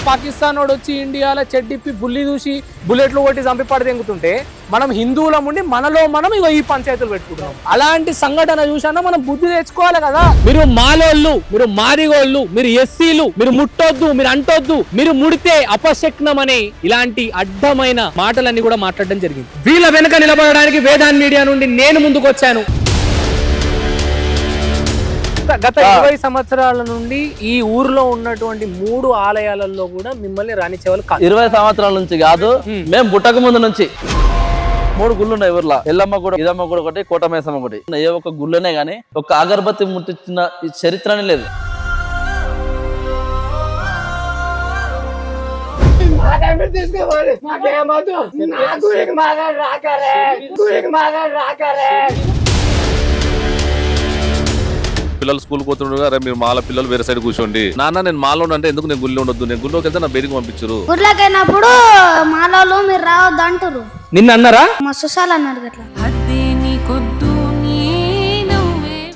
పాకిస్తాన్ వాడు వచ్చి ఇండియాలో చెడ్డిప్పి బుల్లి చూసి బుల్లెట్లు కొట్టి చంపిపాడు తెంగుతుంటే మనం హిందువులం ఉండి మనలో మనం ఇగో ఈ పంచాయతీలు పెట్టుకుంటాం. అలాంటి సంఘటన చూసానా మనం బుద్ధి తెచ్చుకోవాలి కదా. మీరు మాలోళ్ళు, మీరు మాదిగోళ్ళు, మీరు ఎస్సీలు, మీరు ముట్టొద్దు, మీరు అంటొద్దు, మీరు ముడితే అపశక్నం అనే ఇలాంటి అడ్డమైన మాటలన్నీ కూడా మాట్లాడడం జరిగింది. వీళ్ళ వెనుక నిలబడడానికి వేదాన్ మీడియా నుండి నేను ముందుకు వచ్చాను. గత 20 సంవత్సరాల నుండి ఈ ఊర్లో ఉన్నటువంటి 3 ఆలయాలలో కూడా మిమ్మల్ని రానిచ్చేవాళ్ళు కాదు. 20 సంవత్సరాల నుంచి కాదు, మేము పుట్టక ముందు నుంచి 3 గుళ్ళు ఉన్నాయి ఊర్లో. ఎల్లమ్మ కూడా, ఇదమ్మ కూడా ఒకటి, కోటమేసమ్మ ఒకటి. ఏ ఒక్క గుళ్ళనే గానీ ఒక అగరబత్తి ముట్టించిన చరిత్రనే లేదు. పిల్లలు స్కూల్ పోతుండగా మీరు మాల పిల్లలు వేరే సైడ్ కూర్చోండి. నాన్న నేను మాలో అంటే ఎందుకు నేను గుళ్ళో ఉండొద్దు, నేను గుళ్ళోకి వెళ్తే నా బయటికి పంపించరు. గుళ్ళకైనప్పుడు మాలో మీరు రావద్దు అంటారు. నిన్న అన్నారా? మా సుశాలు అన్నారు గట్లా.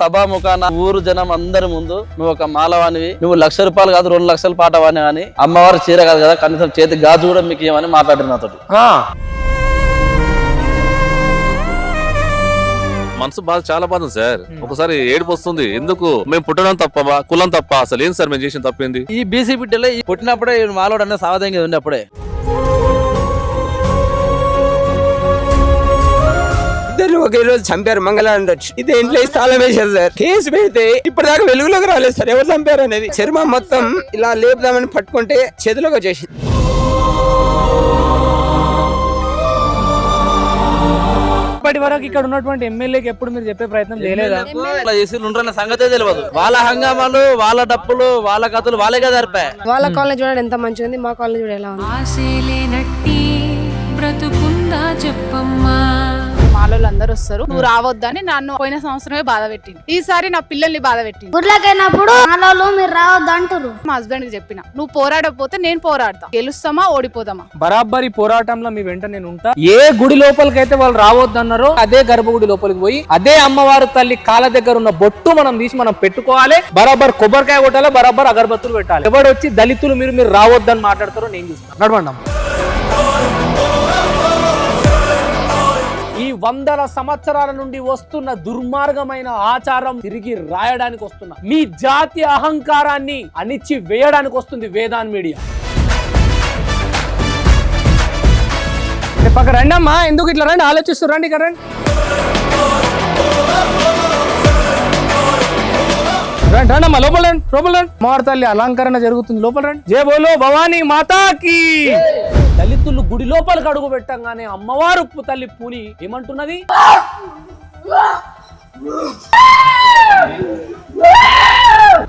సభాముఖాన ఊరు జనం అందరి ముందు నువ్వు ఒక మాలవానివి, నువ్వు 1,00,000 రూపాయలు కాదు 2 లక్షల పాటవాని అని, అమ్మవారు చీర కాదు కదా కనీసం చేతి గాజు కూడా మీకు ఏమని మాట్లాడారు నాతోటి. మనసు బాధ చాలా బాధ సార్. ఒకసారి ఏడుపు వస్తుంది. ఎందుకు మేము పుట్టడం తప్ప, కులం తప్ప, అసలు ఏం సార్ మేము చేసిన తప్పేంది? ఈ బీసీ బిడ్డలే పుట్టినప్పుడే మాలోడు అనే సావధంగా ఉంది. అప్పుడే ఇద్దరు ఒకే రోజు చంపారు మంగళవారం రోజు. ఇది ఇంట్లో స్థలం వేశారు సార్. కేసు పెడితే ఇప్పటిదాకా వెలుగులోకి రాలేదు సార్ ఎవరు చంపారు అనేది. చర్మం మొత్తం ఇలా లేపుదామని పట్టుకుంటే చేతిలోకి వచ్చేసింది. ఇప్పటి వరకు ఇక్కడ ఉన్నటువంటి ఎమ్మెల్యేకి ఎప్పుడు మీరు చెప్పే ప్రయత్నం చేయలేదా? సంగతే తెలియదు. వాళ్ళ హంగామాలు, వాళ్ళ డప్పులు, వాళ్ళ కథలు వాళ్ళే కదా జరిపాయి. వాళ్ళ కాలేజ్ చూడండి ఎంత మంచిగా ఉంది, మా కాలేజ్ చూడ ఎలా ఉంది. మాలోళ్ళు అందరూ వస్తారు, నువ్వు రావద్దని నన్ను పోయిన సంవత్సరమే బాధ పెట్టింది. ఈసారి నా పిల్లల్ని బాధ పెట్టింది. గుళ్ళకైనప్పుడు మాలో మీరు రావద్దు అంటారు. మా హస్బెండ్ కి చెప్పిన, నువ్వు పోరాడకపోతే నేను పోరాడతా, గెలుస్తామా ఓడిపోదామా. బరాబరి పోరాటంలో మీ వెంట నేను ఉంటా. ఏ గుడి లోపలికైతే వాళ్ళు రావద్దన్నారో అదే గర్భగుడి లోపలికి పోయి అదే అమ్మవారు తల్లి కాళ్ళ దగ్గర ఉన్న బొట్టు మనం తీసి మనం పెట్టుకోవాలి. బరాబర్ కొబ్బరికాయ కొట్టాలి, బరాబర్ అగరబత్తులు పెట్టాలి. ఎవడు వచ్చి దళితులు మీరు రావద్దని మాట్లాడతారో నేను చూస్తాను. నడవండి. ఈ 100 సంవత్సరాల నుండి వస్తున్న దుర్మార్గమైన ఆచారం తిరిగి రాయడానికి వస్తున్నా. మీ జాతి అహంకారాన్ని అణిచి వేయడానికి వస్తుంది వేదాన్ మీడియా. పక్క రండి అమ్మా, ఎందుకు ఇట్లా రండి, ఆలోచిస్తూ రండి. ఇక్కడ రండి రండి అమ్మా, లోపల రండి, లోపల రండి. అమ్మవారి తల్లి అలంకరణ జరుగుతుంది, లోపల రండి. జై బోలో భవానీ మాతాకి. దళితులు గుడి లోపలికి అడుగు పెట్టంగానే అమ్మవారు తల్లి పూని ఏమంటున్నది?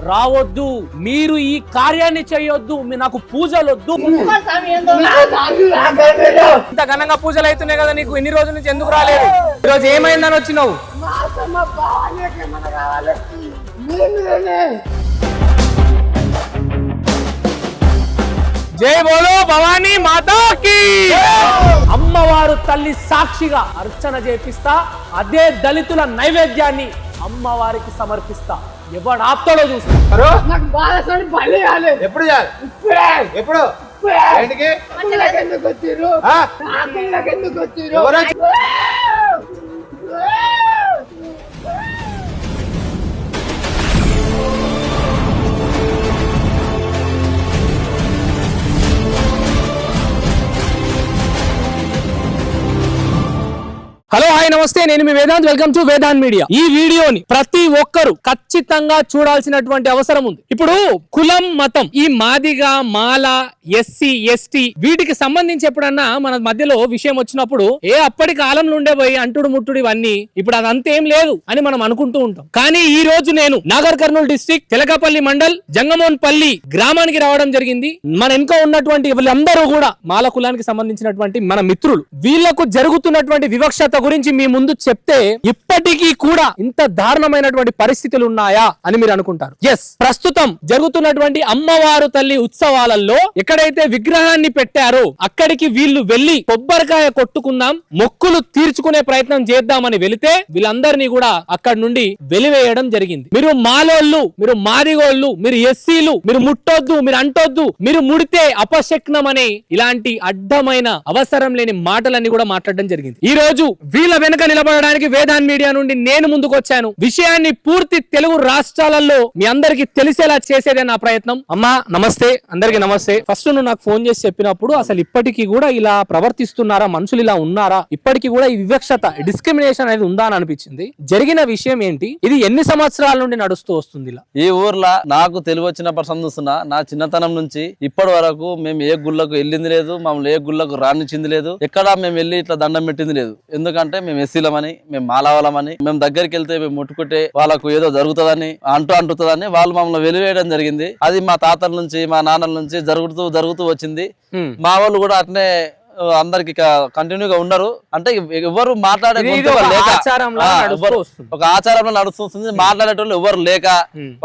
రావద్దు, మీరు ఈ కార్యాన్ని చేయొద్దు, నాకు పూజలు వద్దు. ఇంత ఘనంగా పూజలు అవుతున్నాయి కదా, నీకు ఎన్ని రోజుల నుంచి ఎందుకు రాలేదు? ఈరోజు ఏమైందని వచ్చినావు? జై బోలో భవానీ మాతాకి. అమ్మవారు తల్లి సాక్షిగా అర్చన చేపిస్తా, అదే దళితుల నైవేద్యాన్ని అమ్మవారికి సమర్పిస్తా. ఎవడు ఆప్తాడో చూస్తా. ఎప్పుడు ఎప్పుడు ఎందుకు వచ్చారు? హలో, హాయ్, నమస్తే. నేను మీ Vedant. Welcome to Vedant media. ఈ వీడియోని ప్రతి ఒక్కరు ఖచ్చితంగా చూడాల్సినటువంటి అవసరం ఉంది. ఇప్పుడు కులం, మతం, ఈ మాదిగ, మాల, ఎస్సీ, ఎస్టీ వీటికి సంబంధించి ఎప్పుడన్నా మన మధ్యలో విషయం వచ్చినప్పుడు అప్పటి కాలంలో ఉండేపోయి అంటుడు ముట్టుడు ఇవన్నీ ఇప్పుడు అదంతేం లేదు అని మనం అనుకుంటూ ఉంటాం. కానీ ఈ రోజు నేను నాగర్ కర్నూలు డిస్ట్రిక్ట్ తెలకపల్లి మండల్ జంగమోన్పల్లి గ్రామానికి రావడం జరిగింది. మన వెనుక ఉన్నటువంటి వీళ్ళందరూ కూడా మాల కులానికి సంబంధించినటువంటి మన మిత్రులు. వీళ్లకు జరుగుతున్నటువంటి వివక్షత గురించి మీ ముందు చెప్తే ఇప్పటికీ కూడా ఇంత దారుణమైనటువంటి పరిస్థితులు ఉన్నాయా అని మీరు అనుకుంటారు. ఎస్, ప్రస్తుతం జరుగుతున్నటువంటి అమ్మవారు తల్లి ఉత్సవాలలో ఎక్కడైతే విగ్రహాన్ని పెట్టారో అక్కడికి వీళ్ళు వెళ్లి కొబ్బరికాయ కొట్టుకుందాం, మొక్కులు తీర్చుకునే ప్రయత్నం చేద్దామని వెళితే వీళ్ళందరినీ కూడా అక్కడి నుండి వెలివేయడం జరిగింది. మీరు మాలోళ్ళు, మీరు మాదిగోళ్ళు, మీరు ఎస్సీలు, మీరు ముట్టొద్దు, మీరు అంటొద్దు, మీరు ముడితే అపశక్నం అనే ఇలాంటి అడ్డమైన అవసరం లేని మాటలన్నీ కూడా మాట్లాడడం జరిగింది. ఈ రోజు వీళ్ళ వెనుక నిలబడడానికి వేదాన్ మీడియా నుండి నేను ముందుకు వచ్చాను. విషయాన్ని పూర్తి తెలుగు రాష్ట్రాలలో మీ అందరికి తెలిసేలా చేసేదే నా ప్రయత్నం. అమ్మా నమస్తే, అందరికి నమస్తే. ఫస్ట్ నువ్వు నాకు ఫోన్ చేసి చెప్పినప్పుడు అసలు ఇప్పటికీ కూడా ఇలా ప్రవర్తిస్తున్నారా, మనుషులు ఇలా ఉన్నారా, ఇప్పటికీ కూడా ఈ వివక్షత, డిస్క్రిమినేషన్ అనేది ఉందా అని అనిపించింది. జరిగిన విషయం ఏంటి, ఇది ఎన్ని సంవత్సరాల నుండి నడుస్తూ వస్తుంది ఇలా? ఈ ఊర్లో నాకు తెలివి వచ్చినప్పుడు సందుస్తున్నా, నా చిన్నతనం నుంచి ఇప్పటి వరకు మేము ఏ గుళ్ళకు వెళ్ళింది లేదు, మమ్మల్ని ఏ గుళ్ళకు రానిచ్చింది లేదు, ఎక్కడ మేము వెళ్ళి ఇట్లా దండం పెట్టింది లేదు. ఎందుకంటే మేము ఎస్సీలమని, మేము మాలావలమని, మేము దగ్గరికి వెళ్తే మేము ముట్టుకుంటే వాళ్ళకు ఏదో జరుగుతుందని, అంటుతుందని వాళ్ళు మమ్మల్ని వెలివేయడం జరిగింది. అది మా తాతల నుంచి, మా నాన్నల నుంచి జరుగుతూ వచ్చింది. మా వాళ్ళు కూడా అట్నే అందరికి కంటిన్యూగా ఉన్నారు. అంటే ఎవరు మాట్లాడే ఒక ఆచారంలో నడుస్తుంది. మాట్లాడేటోళ్ళు ఎవరు లేక,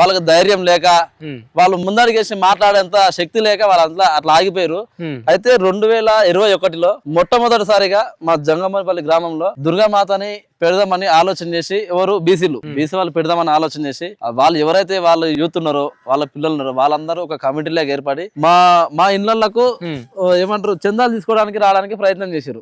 వాళ్ళకి ధైర్యం లేక, వాళ్ళు ముందడిగేసి మాట్లాడేంత శక్తి లేక వాళ్ళు అట్లా ఆగిపోయారు. అయితే 2021లో మొట్టమొదటిసారిగా మా జంగమపల్లి గ్రామంలో దుర్గామాతని పెడదామని ఆలోచన చేసి, ఎవరు బీసీ వాళ్ళు పెడదామని ఆలోచన చేసి, వాళ్ళు ఎవరైతే వాళ్ళు యూత్ ఉన్నారో, వాళ్ళ పిల్లలు ఉన్నారో వాళ్ళందరూ ఒక కమిటీలాగా ఏర్పడి మా ఇళ్లకు ఏమంటారు చందాలు తీసుకోవడానికి రావడానికి ప్రయత్నం చేశారు.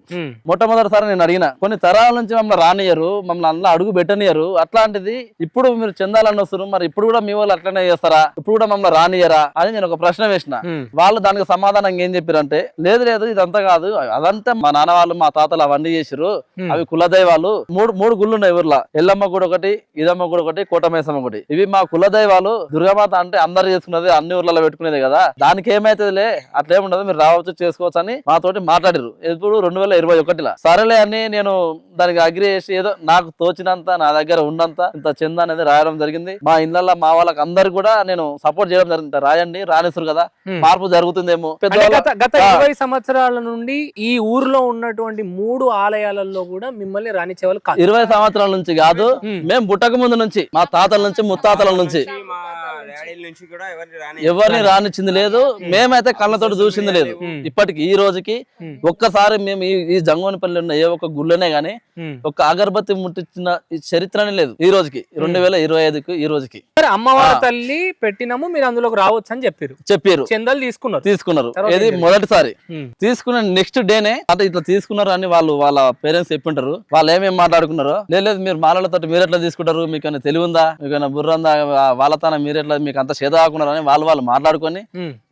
మొట్టమొదటిసారి నేను అడిగిన, కొన్ని తరాల నుంచి మమ్మల్ని రానియరు, మమ్మల్ని అందులో అడుగు పెట్టనియరు, అట్లాంటిది ఇప్పుడు మీరు చందాలని వస్తారు, మరి ఇప్పుడు కూడా మీ వాళ్ళు అట్లనే చేస్తారా, ఇప్పుడు కూడా మమ్మల్ని రానియరా అని నేను ఒక ప్రశ్న వేసిన. వాళ్ళు దానికి సమాధానం ఏం చెప్పారంటే, లేదు ఇదంతా కాదు, అదంతా మా నాన్న వాళ్ళు మా తాతలు అవన్నీ చేసారు, అవి కులదైవాలు. మూడు గుళ్ళు ఉన్నాయి ఊర్లో, ఎల్లమ్మ గుడి ఒకటి, ఇదమ్మ గుడి ఒకటి, కోటమేసమ్మ గుడి. ఇవి మా కులదైవాలు. దుర్గామాత అంటే అందరు చేసుకున్నది, అన్ని ఊర్లలో పెట్టుకునేది కదా, దానికి ఏమైతుందిలే, అట్లేముండదు, మీరు రావచ్చు చేసుకోవచ్చు అని మాతోటి మాట్లాడారు. ఇప్పుడు 2021లో సరేలే అని నేను దానికి అగ్రి చేసి ఏదో నాకు తోచినంత, నా దగ్గర ఉన్నంత ఇంత చందా అనేది రాయడం జరిగింది. మా ఇళ్ళల్లో మా వాళ్ళకి అందరు కూడా నేను సపోర్ట్ చేయడం జరిగింది. రాయండి, రానిస్తారు కదా, మార్పు జరుగుతుందేమో. గత 20 సంవత్సరాల నుండి ఈ ఊర్లో ఉన్నటువంటి 3 ఆలయాలలో కూడా మిమ్మల్ని రానిచ్చేవాళ్ళు కాదు. 20 సంవత్సరాల నుంచి కాదు, మేము పుట్టక ముందు నుంచి, మా తాతల నుంచి, ముత్తాతల నుంచి ఎవరిని రానిచ్చింది లేదు. మేమైతే కళ్ళతోటి చూసింది లేదు. ఇప్పటికి ఈ రోజుకి ఒక్కసారి మేము ఈ జంగోనిపల్లి ఉన్న ఏ ఒక్క గుళ్ళనే గానీ ఒక అగరబత్తి ముట్టించిన చరిత్రనే లేదు ఈ రోజుకి, 2025కి ఈ రోజుకి. అమ్మవారి తల్లి పెట్టినాము, మీరు అందులోకి రావచ్చు అని చెప్పారు. చందాలు తీసుకున్నారు. ఇది మొదటిసారి తీసుకున్న నెక్స్ట్ డేనే అంటే ఇట్లా తీసుకున్నారు అని వాళ్ళ పేరెంట్స్ చెప్పింటారు. వాళ్ళు ఏమేమి మాట్లాడుకున్నారో, లేదు మీరు మాలలతో మీరు ఎట్లా తీసుకుంటారు, మీకు తెలివి ఉందా, మీకు బుర్ర ఉందా, వాళ్ళతోనే మీరు ఎట్లా మీకు అంత చేత కాకున్నారని వాళ్ళు మాట్లాడుకొని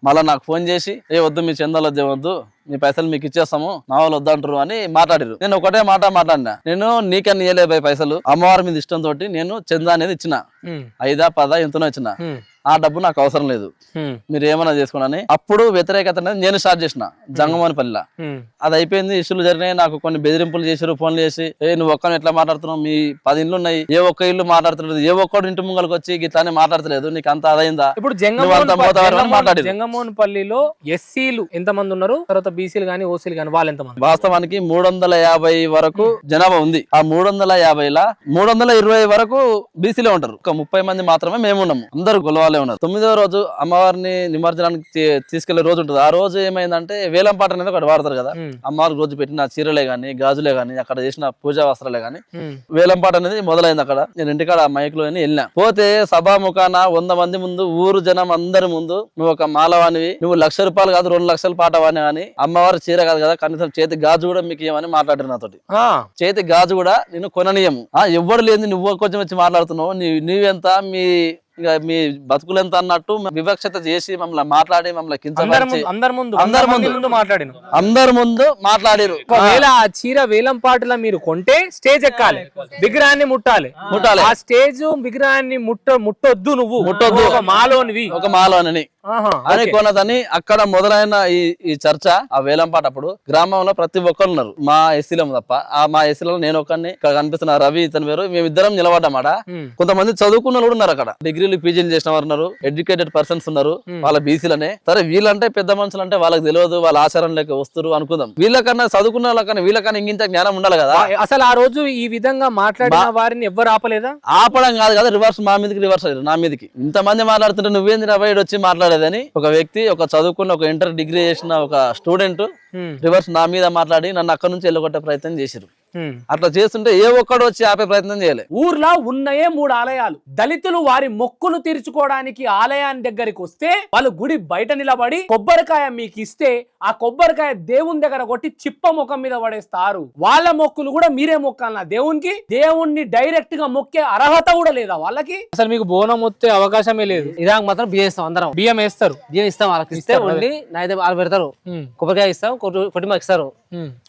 మళ్ళీ నాకు ఫోన్ చేసి, వద్దు మీ చందాలు వద్దు, మీ పైసలు మీకు ఇచ్చేస్తాము, నా వాళ్ళు వద్దంటారు అని మాట్లాడారు. నేను ఒకటే మాట్లాడినా, నేను నీకన్నా ఇయ్యలే పైసలు, అమ్మవారి మీద ఇష్టం తోటి నేను చందా అనేది ఇచ్చిన, 5 10 ఎంతనో ఇచ్చిన, ఆ డబ్బు నాకు అవసరం లేదు, మీరు ఏమన్నా చేసుకోండి. అప్పుడు వ్యతిరేకత అనేది నేను స్టార్ట్ చేసిన జంగమోనిపల్లిలో. అది అయిపోయింది, ఇష్యూలు జరిగినాయి. నాకు కొన్ని బెదిరింపులు చేశారు, ఫోన్లు చేసి, నువ్వు ఒక్కని ఎట్లా మాట్లాడుతున్నావు, మీ 10 ఇళ్ళు ఉన్నాయి, ఏ ఒక్క ఇల్లు మాట్లాడుతులేదు, ఏ ఒక్కడు ఇంటి ముంగలకు వచ్చి ఇట్లానే మాట్లాడతలేదు, నీకు అంత అదైందా? ఇప్పుడు జంగమోనిపల్లిలో ఎస్సీలు ఎంతమంది ఉన్నారు, తర్వాత బీసీలు గానీ ఓసీలు గానీ వాళ్ళు ఎంతమంది? వాస్తవానికి 350 వరకు జనాభా ఉంది. ఆ 350లా 320 వరకు బీసీలే ఉంటారు. ఒక 30 మంది మాత్రమే మేము ఉన్నాము, అందరు గొలవాలే ఉన్నారు. 9వ రోజు అమ్మవారిని నిమజ్జనానికి తీసుకెళ్లే రోజు ఉంటుంది. ఆ రోజు ఏమైందంటే వేలం పాట అనేది ఒకటి వాడతారు కదా, అమ్మవారికి రోజు పెట్టిన చీరలే గానీ, గాజులే గానీ, అక్కడ చేసిన పూజా వస్త్రాలే గానీ వేలం పాట అనేది మొదలైంది. అక్కడ నేను ఇంటికాడ మైక్ లో వెళ్ళినా, పోతే సభాముఖాన 100 మంది ముందు, ఊరు జనం అందరి ముందు, నువ్వు ఒక మాలవానివి, నువ్వు ₹1,00,000 కాదు 2 లక్షల పాటవాని అని, అమ్మవారి చీర కాదు కదా, కనీసం చేతి గాజు కూడా మీకు ఏమని మాట్లాడారు నాతోటి. చేతి గాజు కూడా నేను కొననీయము, ఎవ్వరు లేదు, నువ్వు కొంచెం వచ్చి మాట్లాడుతున్నావు, నీవెంత, మీ బతుకులెంత అన్నట్టు వివక్షత చేసి మమ్మల్ని మాట్లాడి, మమ్మల్ని కించపరిచి అందరి ముందు మాట్లాడారు. ఒకవేళ ఆ చీర వేలం పాటలా మీరు కొంటే స్టేజ్ ఎక్కాలి, విగ్రహాన్ని ముట్టాలి. ఆ స్టేజ్ విగ్రహాన్ని ముట్టొద్దు, నువ్వు ముట్టొద్దు, ఒక మాలోనివి, ఒక మాలోని అని కొన్నదని అక్కడ మొదలైన ఈ చర్చ ఆ వేలంపాట అప్పుడు గ్రామంలో ప్రతి ఒక్కరు ఉన్నారు, మా ఎస్సీలో తప్ప. మా ఎస్సీలో నేను ఒకరిని, ఇక్కడ కనిపిస్తున్న రవి ఇతని పేరు, మేమిద్దరం నిలబడ్డామాట. కొంతమంది చదువుకున్న కూడా ఉన్నారు అక్కడ, డిగ్రీలు పీజీలు చేసిన వారు ఉన్నారు, ఎడ్యుకేటెడ్ పర్సన్స్ ఉన్నారు, వాళ్ళ బీసీలనే. సరే వీళ్ళంటే పెద్ద మనుషులు అంటే వాళ్ళకి తెలియదు, వాళ్ళ ఆచారం లేక వస్తారు అనుకుందాం. వీళ్ళకన్నా చదువుకున్న వాళ్ళకన్నా వీళ్ళకన్నా ఇంత జ్ఞానం ఉండాలి కదా. అసలు ఆ రోజు ఈ విధంగా మాట్లాడిన వారిని ఎవ్వరు ఆపలేదా? ఆపడం కాదు కదా, రివర్స్ మా మీదకి రివర్స్ అయ్యారు, నా మీదకి. ఇంతమంది మాట్లాడుతుంటే నువ్వేంది నా బయట వచ్చి మాట్లాడేదని ఒక వ్యక్తి, ఒక చదువుకున్న, ఒక ఇంటర్ డిగ్రీ చేసిన ఒక స్టూడెంట్ రివర్స్ నా మీద మాట్లాడి నన్ను అక్కడ నుంచి వెళ్ళగొట్టే ప్రయత్నం చేశారు. అట్లా చేస్తుంటే ఏ ఒక్కడు వచ్చి ఆపే ప్రయత్నం చేయలే. ఊర్లో ఉన్నయే 3 ఆలయాలు. దళితులు వారి మొక్కులు తీర్చుకోవడానికి ఆలయాన్ని దగ్గరికి వస్తే వాళ్ళు గుడి బయట నిలబడి కొబ్బరికాయ మీకు ఇస్తే ఆ కొబ్బరికాయ దేవుని దగ్గర కొట్టి చిప్ప ముఖం మీద పడేస్తారు. వాళ్ళ మొక్కులు కూడా మీరే మొక్కాలన్నా దేవునికి. దేవుణ్ణి డైరెక్ట్ గా మొక్కే అర్హత కూడా లేదా వాళ్ళకి. అసలు మీకు బోనం వచ్చే అవకాశమే లేదు. ఇదాక మాత్రం బియ్యం ఇస్తాం, అందరం బియ్యం వేస్తారు, బియ్యం ఇస్తాం, వాళ్ళకి ఇస్తే వండి నైతే వాళ్ళు పెడతారు. కొబ్బరికాయ ఇస్తాం, కొట్టి మాకు ఇస్తారు.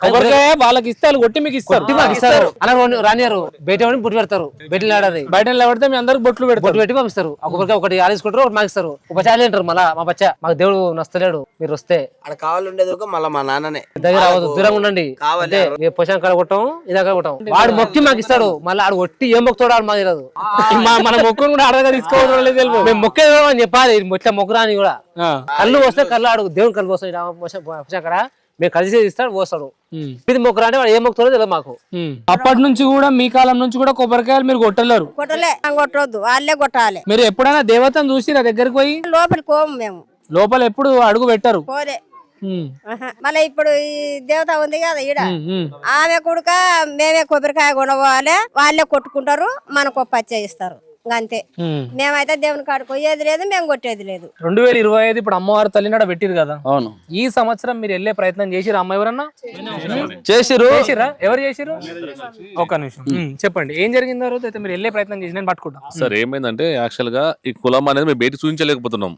కొబ్బరికాయ వాళ్ళకి ఇస్తే వాళ్ళు కొట్టి మీకు ఇస్తారు, మాకు ఇస్తారు. అలా రానియారు, బయట పుట్టి పెడతారు, బయట ఆడది బయట నిలబడితే మీ అందరికి బొట్లు బొట్టు పెట్టి పంపిస్తారు. ఆ కొబ్బరికాయ ఒకటి ఆలోచుకుంటారు, ఒకటి మాకు ఇస్తారు. ఒక బచ్చాలు అంటారు, మళ్ళా మా బచ్చా మాకు దేవుడు నస్తలేడు, మీరు వస్తే అక్కడ కావాలండేది మళ్ళీ మా నాన్ననే దగ్గర రావద్దు, దూరంగా ఉండండి. పొషాం కాడ కొట్టాం, ఇదాక కొట్టాం. వాడు మొక్కి మాకు ఇస్తాడు, మళ్ళీ ఆడు ఒట్టి ఏం మొక్కుతాడు ఆడు మాకు తెలియదు. మన మొక్కును కూడా అడగా తీసుకోవడం. మేము మొక్కేదో అని చెప్పాలి, ఇట్లా మొక్కురా అని కూడా. కళ్ళు వస్తే కళ్ళు ఆడు దేవుని కళ్ళు వస్తాయి అక్కడ, మేము కలిసి ఇస్తాడు పోస్తాడు. ఇది మొక్కరా అంటే వాడు ఏం మొక్కుతాడో తెలియదు మాకు. అప్పటి నుంచి కూడా మీ కాలం నుంచి కూడా కొబ్బరికాయలు మీరు కొట్టలేరు. కొట్టొద్దు, వాళ్ళే కొట్టాలి. మీరు ఎప్పుడైనా దేవతను చూసి నా దగ్గరికి పోయి లోపలికి పోము మేము, లోపల ఎప్పుడు అడుగు పెట్టరు. పోలే. మళ్ళీ ఇప్పుడు ఈ దేవత ఉంది కదా ఈడ, ఆమె కొడుక మేమే కొబ్బరికాయ కొనవాలి, వాళ్ళే కొట్టుకుంటారు, మనకు పచ్చ ఇస్తారు, అంతే. మేమైతే దేవుని కాడికి పోయేది లేదు, మేము కొట్టేది లేదు. 2025 ఇప్పుడు అమ్మవారి తల్లినాడ పెట్టిరు కదా. అవును. ఈ సంవత్సరం మీరు వెళ్ళే ప్రయత్నం చేసిరా? అమ్మ ఎవరన్నా చేసిరా? ఎవరు చేసిరు? ఒక నిమిషం చెప్పండి, ఏం జరిగింది ఆ రోజు? అయితే మీరు వెళ్ళే ప్రయత్నం చేసి నేను పట్టుకుంటా. సార్ ఏమైందంటే యాక్చువల్ గా ఈ కులం అనేది మేము బయట చూపించలేకపోతున్నాం,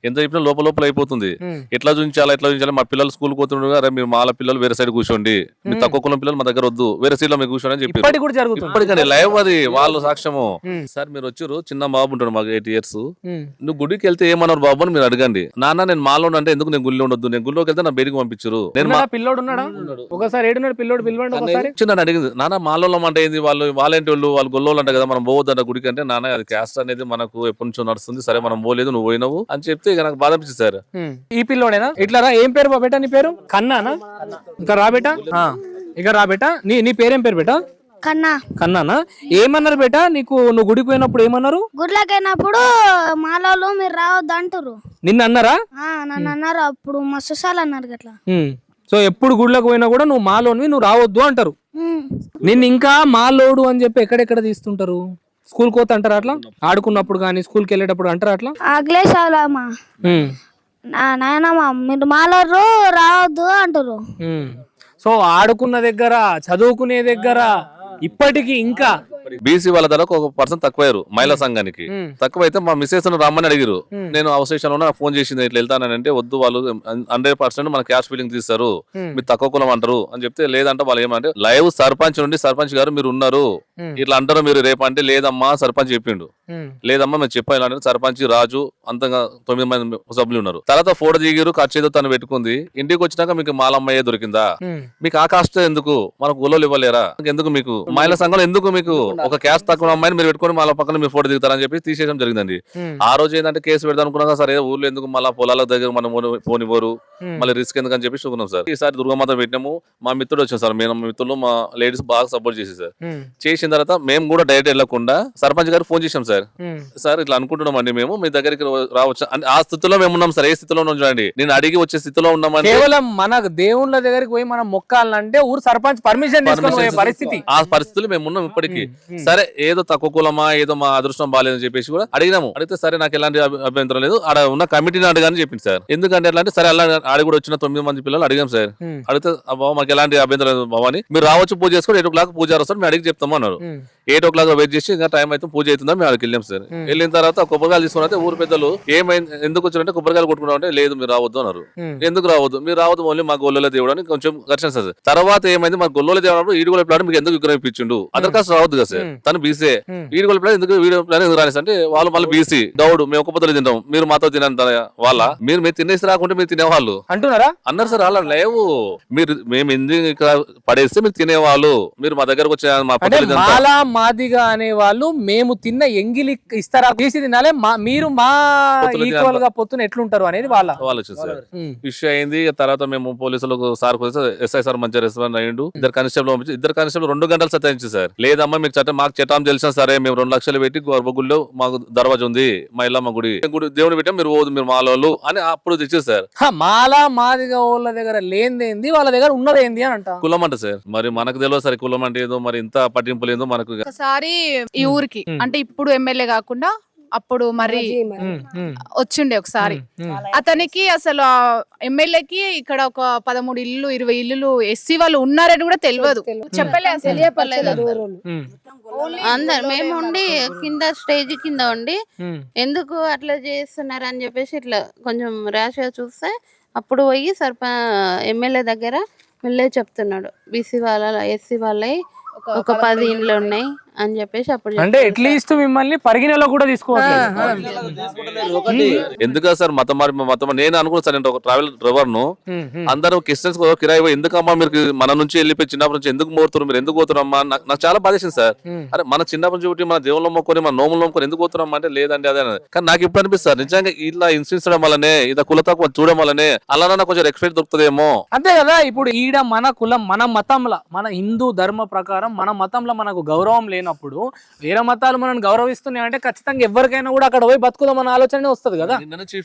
ఎంత చెప్పినా లోపల లోపల అయిపోతుంది. ఎట్లా చూపించాలి, మా పిల్లలు స్కూల్ పోతుండగా మీరు మాల పిల్లలు వేరే సైడ్ కూర్చోండి, మీ తక్కువ కులం పిల్లలు మా దగ్గర వద్దు, వేరే సీట్ లో మీరు కూర్చోండి అని చెప్పి ఇప్పటికి కూడా జరుగుతుంది. ఇప్పటికీ లైవ్ అది వాళ్ళు సాక్ష్యము. సార్ మీరు వచ్చారు, చిన్న బాబు ఉంటాడు మాకు 8 years. నువ్వు గుడికి వెళ్తే ఏమన్నారు బాబు అని మీరు అడగండి. నాన్న నేను మాలో అంటే ఎందుకు నేను గుడిలో ఉండొద్దు, నేను గుడిలోకి వెళ్తే నా బయటికి పంపించరు. నేను పిల్లోడు ఉన్నాడా? ఒకసారి ఏడున్నాడు పిల్లోడు, పిలవండి ఒకసారి. నన్ను అడిగింది, నాన్న మాలో అంటే ఏంది, వాళ్ళేంటి వాళ్ళు గొల్లోళ్ళు అంట కదా, మనం పోవద్దంట గుడికి అంటే, నాన్న అది క్యాస్ట్ అనేది మనకు ఎప్పటి నుంచో నడుస్తుంది, సరే మనం పోలేదు, నువ్వు పోయినావు అని చెప్తే ఇక నాకు బాధ అనిపించింది సార్. ఈ పిల్లోడేనా? ఇట్లా రా. ఏం పేరు బేటా నీ పేరు? కన్నానా? ఇంకా రా బేటా, ఇక రా బేటా. నీ పేరేం పేరు బేటా? కన్నానా? ఏమన్నారు బేటా నీకు? నువ్వు గుడికి పోయినప్పుడు ఏమన్నారు? గుడ్లకైనప్పుడు మాలోళ్ళు మీరు రావద్దు అంటారు. నిన్న అన్నారా? నన్ను అన్నారు, అప్పుడు మస్తు సార్లు అన్నారు గట్లా. సో ఎప్పుడు గుడ్లకు పోయినా కూడా నువ్వు మాలోనివి, నువ్వు రావద్దు అంటారు. నిన్ను ఇంకా మాలోడు అని చెప్పి ఎక్కడెక్కడ తీస్తుంటారు? స్కూల్ కోత అంటారా అట్లా? ఆడుకున్నప్పుడు కానీ స్కూల్కి వెళ్ళేటప్పుడు అంటారా అట్లా? అగ్లేసాలమ్మా నాయనమ్మా మీరు మాలోరు రావద్దు అంటారు. సో ఆడుకున్న దగ్గర, చదువుకునే దగ్గర ఇప్పటికి ఇంకా బీసీ వాళ్ళ ధర ఒక పర్సన్ తక్కువయ్యారు మహిళా సంఘానికి. తక్కువైతే మా మిస్సెస్ రమ్మని అడిగారు. నేను అవశేషంలో నాకు ఫోన్ చేసింది, ఇట్లా వెళ్తానంటే వద్దు, వాళ్ళు 100% మన క్యాష్ ఫీలింగ్ తీస్తారు, మీరు తక్కువ కులం అంటారు అని చెప్తే, లేదంటే వాళ్ళు ఏమంటే లైవ్ సర్పంచ్ నుండి, సర్పంచ్ గారు మీరు ఉన్నారు ఇట్లా అంటారు మీరు రేపు అంటే, లేదమ్మా సర్పంచ్ చెప్పిండు, లేదమ్మా మేము చెప్పాను. సర్పంచ్ రాజు అంతగా 9 మంది సభ్యులు ఉన్నారు. తర్వాత ఫోటో దిగారు, ఖర్చు ఏదో తను పెట్టుకుంది. ఇంటికి వచ్చినాక మీకు మాలమ్మయ్యే దొరికిందా, మీకు ఆ కాస్ట్ ఎందుకు, మనకు గొల్లలు ఇవ్వలేరా, ఎందుకు మీకు మహిళా సంఘంలో ఎందుకు మీకు ఒక క్యాస్ట్ తక్కువ అమ్మాయిని మీరు పెట్టుకొని మళ్ళీ పక్కన మీరు ఫోటో దిగుతారని చెప్పి తీసేయడం జరిగిందండి. ఆ రోజు ఏంటంటే కేసు పెడదాం అనుకున్నాక, సరే ఊర్లో ఎందుకు మళ్ళీ పొలాల దగ్గర మనం పోనివ్వరు, మళ్ళీ రిస్క్ ఎందుకు అని చెప్పి చూకున్నాం సార్. ఈసారి దుర్గమాత పెట్టినాము, మా మిత్రుడు వచ్చాం సార్, మేము మిత్రులు మా లేడీస్ బాగా సపోర్ట్ చేసి సార్. చేసిన తర్వాత మేము కూడా డైరెక్ట్ వెళ్ళకుండా సర్పంచ్ గారు ఫోన్ చేసాం సార్, సార్ ఇట్లా అనుకుంటున్నాం అండి, మేము మీ దగ్గరికి రావచ్చు అని. ఆ స్థితిలో మేము ఉన్నాం సార్. ఏ స్థితిలో ఉన్నాం చూడండి, నేను అడిగి వచ్చే స్థితిలో ఉన్నామని. కేవలం మన దేవుళ్ళ దగ్గరికి పోయి మనం మొక్కాలంటే ఊరు సర్పంచ్ పర్మిషన్ పరిస్థితి, ఆ పరిస్థితులు మేము ఉన్నాం ఇప్పటికీ. సరే ఏదో తక్కువ కులమా, ఏదో మా అదృష్టం బాగాలేదని చెప్పేసి కూడా అడిగినాము. అడిగితే సరే నాకు ఎలాంటి అభ్యంతరం లేదు, ఆడ ఉన్న కమిటీని అడగాని చెప్పింది సార్. ఎందుకంటే ఎట్లా అంటే, సరే అలా ఆడి కూడా వచ్చిన 9 మంది పిల్లలు అడిగాం సార్. అడిగితే బాబా మాకు ఎలాంటి అభ్యంతరం లేదు బాబా అని, మీరు రావచ్చు పూజ చేసుకొని 8 o'clock పూజారు వస్తారు, మేము అడిగి చెప్తాము అన్నారు. 8 o'clock వెయిట్ చేసి ఇంకా టైం అయితే పూజ అవుతుందా మేము అక్కడికి వెళ్ళాం సార్. వెళ్ళిన తర్వాత కొబ్బరికాయలు తీసుకుని అయితే ఊరు పెద్దలు ఏమైంది ఎందుకు వచ్చారంటే కొబ్బరికాయలు కొట్టుకున్నాం అంటే, లేదు మీరు రావద్దు అన్నారు. ఎందుకు రావద్దు, మీరు రావద్దు ఓన్లీ మా గొల్లల దేవుడు అని కొంచెం ఘర్షణ సార్. తర్వాత ఏమైంది, మా గొల్లల దేవుడు ఈడు కూడా మీకు ఎందుకు విగ్రహం ఇప్పించిండు, అదర్ కాస్ట్ రావద్దు కదా సార్, తను బీసీ వీడి ప్లాన్ ఎందుకు వీడియో ప్లాన్ ఎందుకు రాలేదు అంటే వాళ్ళు మళ్ళీ బీసీ గౌడు మేము ఒక్క పొద్దులు తింటాం మీరు మాతో తినంత వాళ్ళ మీరు తినేసి రాకుంటే మీరు తినేవాళ్ళు అంటున్నారా? అన్నారు సార్. అలా లేవు, మీరు మేము ఎందుకు ఇక్కడ పడేస్తే మీరు తినేవాళ్ళు, మీరు మా దగ్గరకు వచ్చే మా అంటే మాలా మాదిగా అనే వాళ్ళు మేము తిన్న ఎంగిలి ఇస్తారా బీసీ తినాలే, మీరు మా ఈక్వల్ గా పొత్తున ఎట్లుంటారు అనేది వాళ్ళ ఆలోచన సార్. ఇష్యూ అయింది. తర్వాత మేము పోలీసులకు సార్ ఎస్ఐ సార్ మంచిగా రెస్పాండ్ అయ్యిండు. ఇద్దరు కానిస్టేబుల్ పంపించి 2 గంటలు సతాయించి సార్, లేదమ్మా మీకు మాకు చట్టం తెలిసిన సరే మేము 2 లక్షలు పెట్టి గర్భగుడిలో మాకు దర్వాజా ఉంది మా ఇల్లమ్మ గుడి దేవుని పెట్టాం మీరు పోదు మీరు మాలోళ్ళు అని అప్పుడు తెచ్చేది సార్. మాలా మాదిగా వాళ్ళ దగ్గర లేనిదేంది వాళ్ళ దగ్గర ఉన్నదేంది అని అంట. కులం అంట సార్, మరి మనకు తెలియదు సార్ కులం అంటే ఏదో, మరి ఇంత పట్టింపు లేదో మనకు. ఒకసారి ఈ ఊరికి అంటే ఇప్పుడు ఎమ్మెల్యే కాకుండా అప్పుడు మరి వచ్చిండే ఒకసారి అతనికి అసలు ఎమ్మెల్యేకి ఇక్కడ ఒక 13 ఇల్లు 20 ఇల్లులు ఎస్సీ వాళ్ళు ఉన్నారని కూడా తెలియదు, చెప్పలే అసలు. అందరు మేము ఉండి కింద స్టేజ్ కింద ఉండి ఎందుకు అట్లా చేస్తున్నారు అని చెప్పేసి ఇట్లా కొంచెం ర్యాష్ గా చూస్తే అప్పుడు పోయి ఎమ్మెల్యే దగ్గర వెళ్ళే చెప్తున్నాడు బీసీ వాళ్ళ ఎస్సీ వాళ్ళవి ఒక 10 ఇండ్లు ఉన్నాయి అని చెప్పేసి అప్పుడు అంటే అట్లీస్ట్ మిమ్మల్ని పరిగణలో కూడా తీసుకోవట్లేదు. ఎందుకు సార్ మతం నేను అనుకున్నాను సార్, నేను ఒక ట్రావెల్ డ్రైవర్ ను, అందరూ క్రిస్టియన్స్ కిరాయి ఎందుకమ్మా మీరు మన నుంచి వెళ్ళిపోయి చిన్నప్పటి నుంచి ఎందుకు మోరుతున్నారు, మీరు ఎందుకు పోతున్నారమ్మా, నాకు చాలా బాధేసింది సార్. అరే మన చిన్నప్పటి నుంచి ఒకటి మన దేవుళ్ళు మొక్కుని మన నోములు మొక్కుని ఎందుకు పోతున్నామా అంటే లేదండి అదే. కానీ నాకు ఇప్పుడు అనిపిస్తారు నిజంగా ఇలా ఇన్సిడెంట్స్ వల్లనే ఇలా కుల తక్కువ చూడడం వల్లనే అలా కొంచెం రెస్పెక్ట్ దొరుకుతుందేమో. అంతే కదా, ఇప్పుడు ఈడ మన కులం మన మతంలో మన హిందూ ధర్మ ప్రకారం మన మతంలో మనకు గౌరవం లేనప్పుడు వేరే మతాలు మనం గౌరవిస్తున్నాయి అంటే ఖచ్చితంగా ఎవరికైనా కూడా అక్కడ పోయి బతుకుదాం అన్న ఆలోచన వస్తుంది కదా.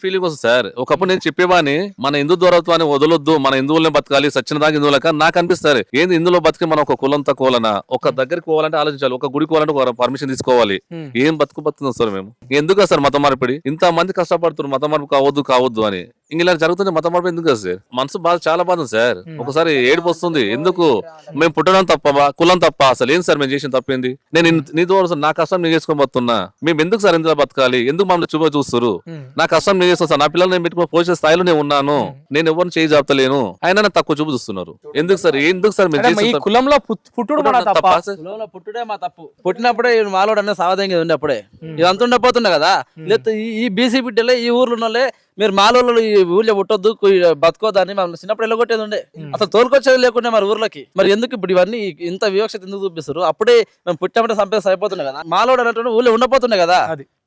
ఫీలింగ్ వస్తుంది సార్. ఒకప్పుడు నేను చెప్పేవాని మన హిందూ దూరత్వాన్ని వదలొద్దు, మన హిందువులనే బతకాలి, సచ్చిన దాకా హిందువులక నాకు అనిపిస్తారు. ఏంది ఇందులో బతికి మనం ఒక కులం తక్కువలనా, ఒక దగ్గరికి పోవాలంటే ఆలోచించాలి, ఒక గుడికి పోవాలంటే పర్మిషన్ తీసుకోవాలి. ఏం బతుకుతున్నాం సార్ మేము, ఎందుకు సార్ మత మార్పిడి, ఇంత మంది కష్టపడుతున్నారు మత మార్పు కావద్దు అని. ఇలా జరుగుతుంది మత మార్పు ఎందుకు సార్, మనసు బాధ చాలా బాధ సార్. ఒకసారి ఏడుపు వస్తుంది, ఎందుకు మేము పుట్టడం తప్ప కులం తప్ప, అసలు ఏం సార్ మేము చేసిన తప్పింది, నేను నీ ద్వారా నా కష్టం నేను చేసుకొని బతున్నా, మేము ఎందుకు సార్ ఇందులో బతకాలి, ఎందుకు మమ్మల్ని చూస్తారు, నా కష్టం నేను చేస్తాను సార్, నా పిల్లలు నేను పెట్టుకుని పోషే స్థాయిలో నేను ఉన్నాను, నేను ఎవరిని చేయి జాపుతలేను, అయినా నాకు తక్కువ చూపు చూస్తున్నారు. ఎందుకు సార్ కులంలో పుట్టుడు పుట్టుడే మా తప్పు, పుట్టినప్పుడే మాలోడు అనే సావధంగా ఉండే అప్పుడే ఇదంతా ఉండపోతుండే కదా. లేకపోతే ఈ బీసీ బిడ్డలే ఈ ఊర్లో ఉన్నోళ్ళే మీరు మాలోళ్ళు ఈ ఊళ్ళో పుట్టొద్దు బతుకోదని మనం చిన్నప్పుడు వెళ్ళగొట్టేది ఉండే, అసలు తోలుకొచ్చేది లేకుండా మరి ఊర్లోకి. మరి ఎందుకు ఇప్పుడు ఇవన్నీ ఇంత వివక్షత ఎందుకు చూపిస్తారు? అప్పుడే మేము పుట్టినప్పుడే సంపేసి అయిపోతుండే కదా, మాలోడు అన్నట్టు ఊళ్ళో ఉండపోతుండే కదా,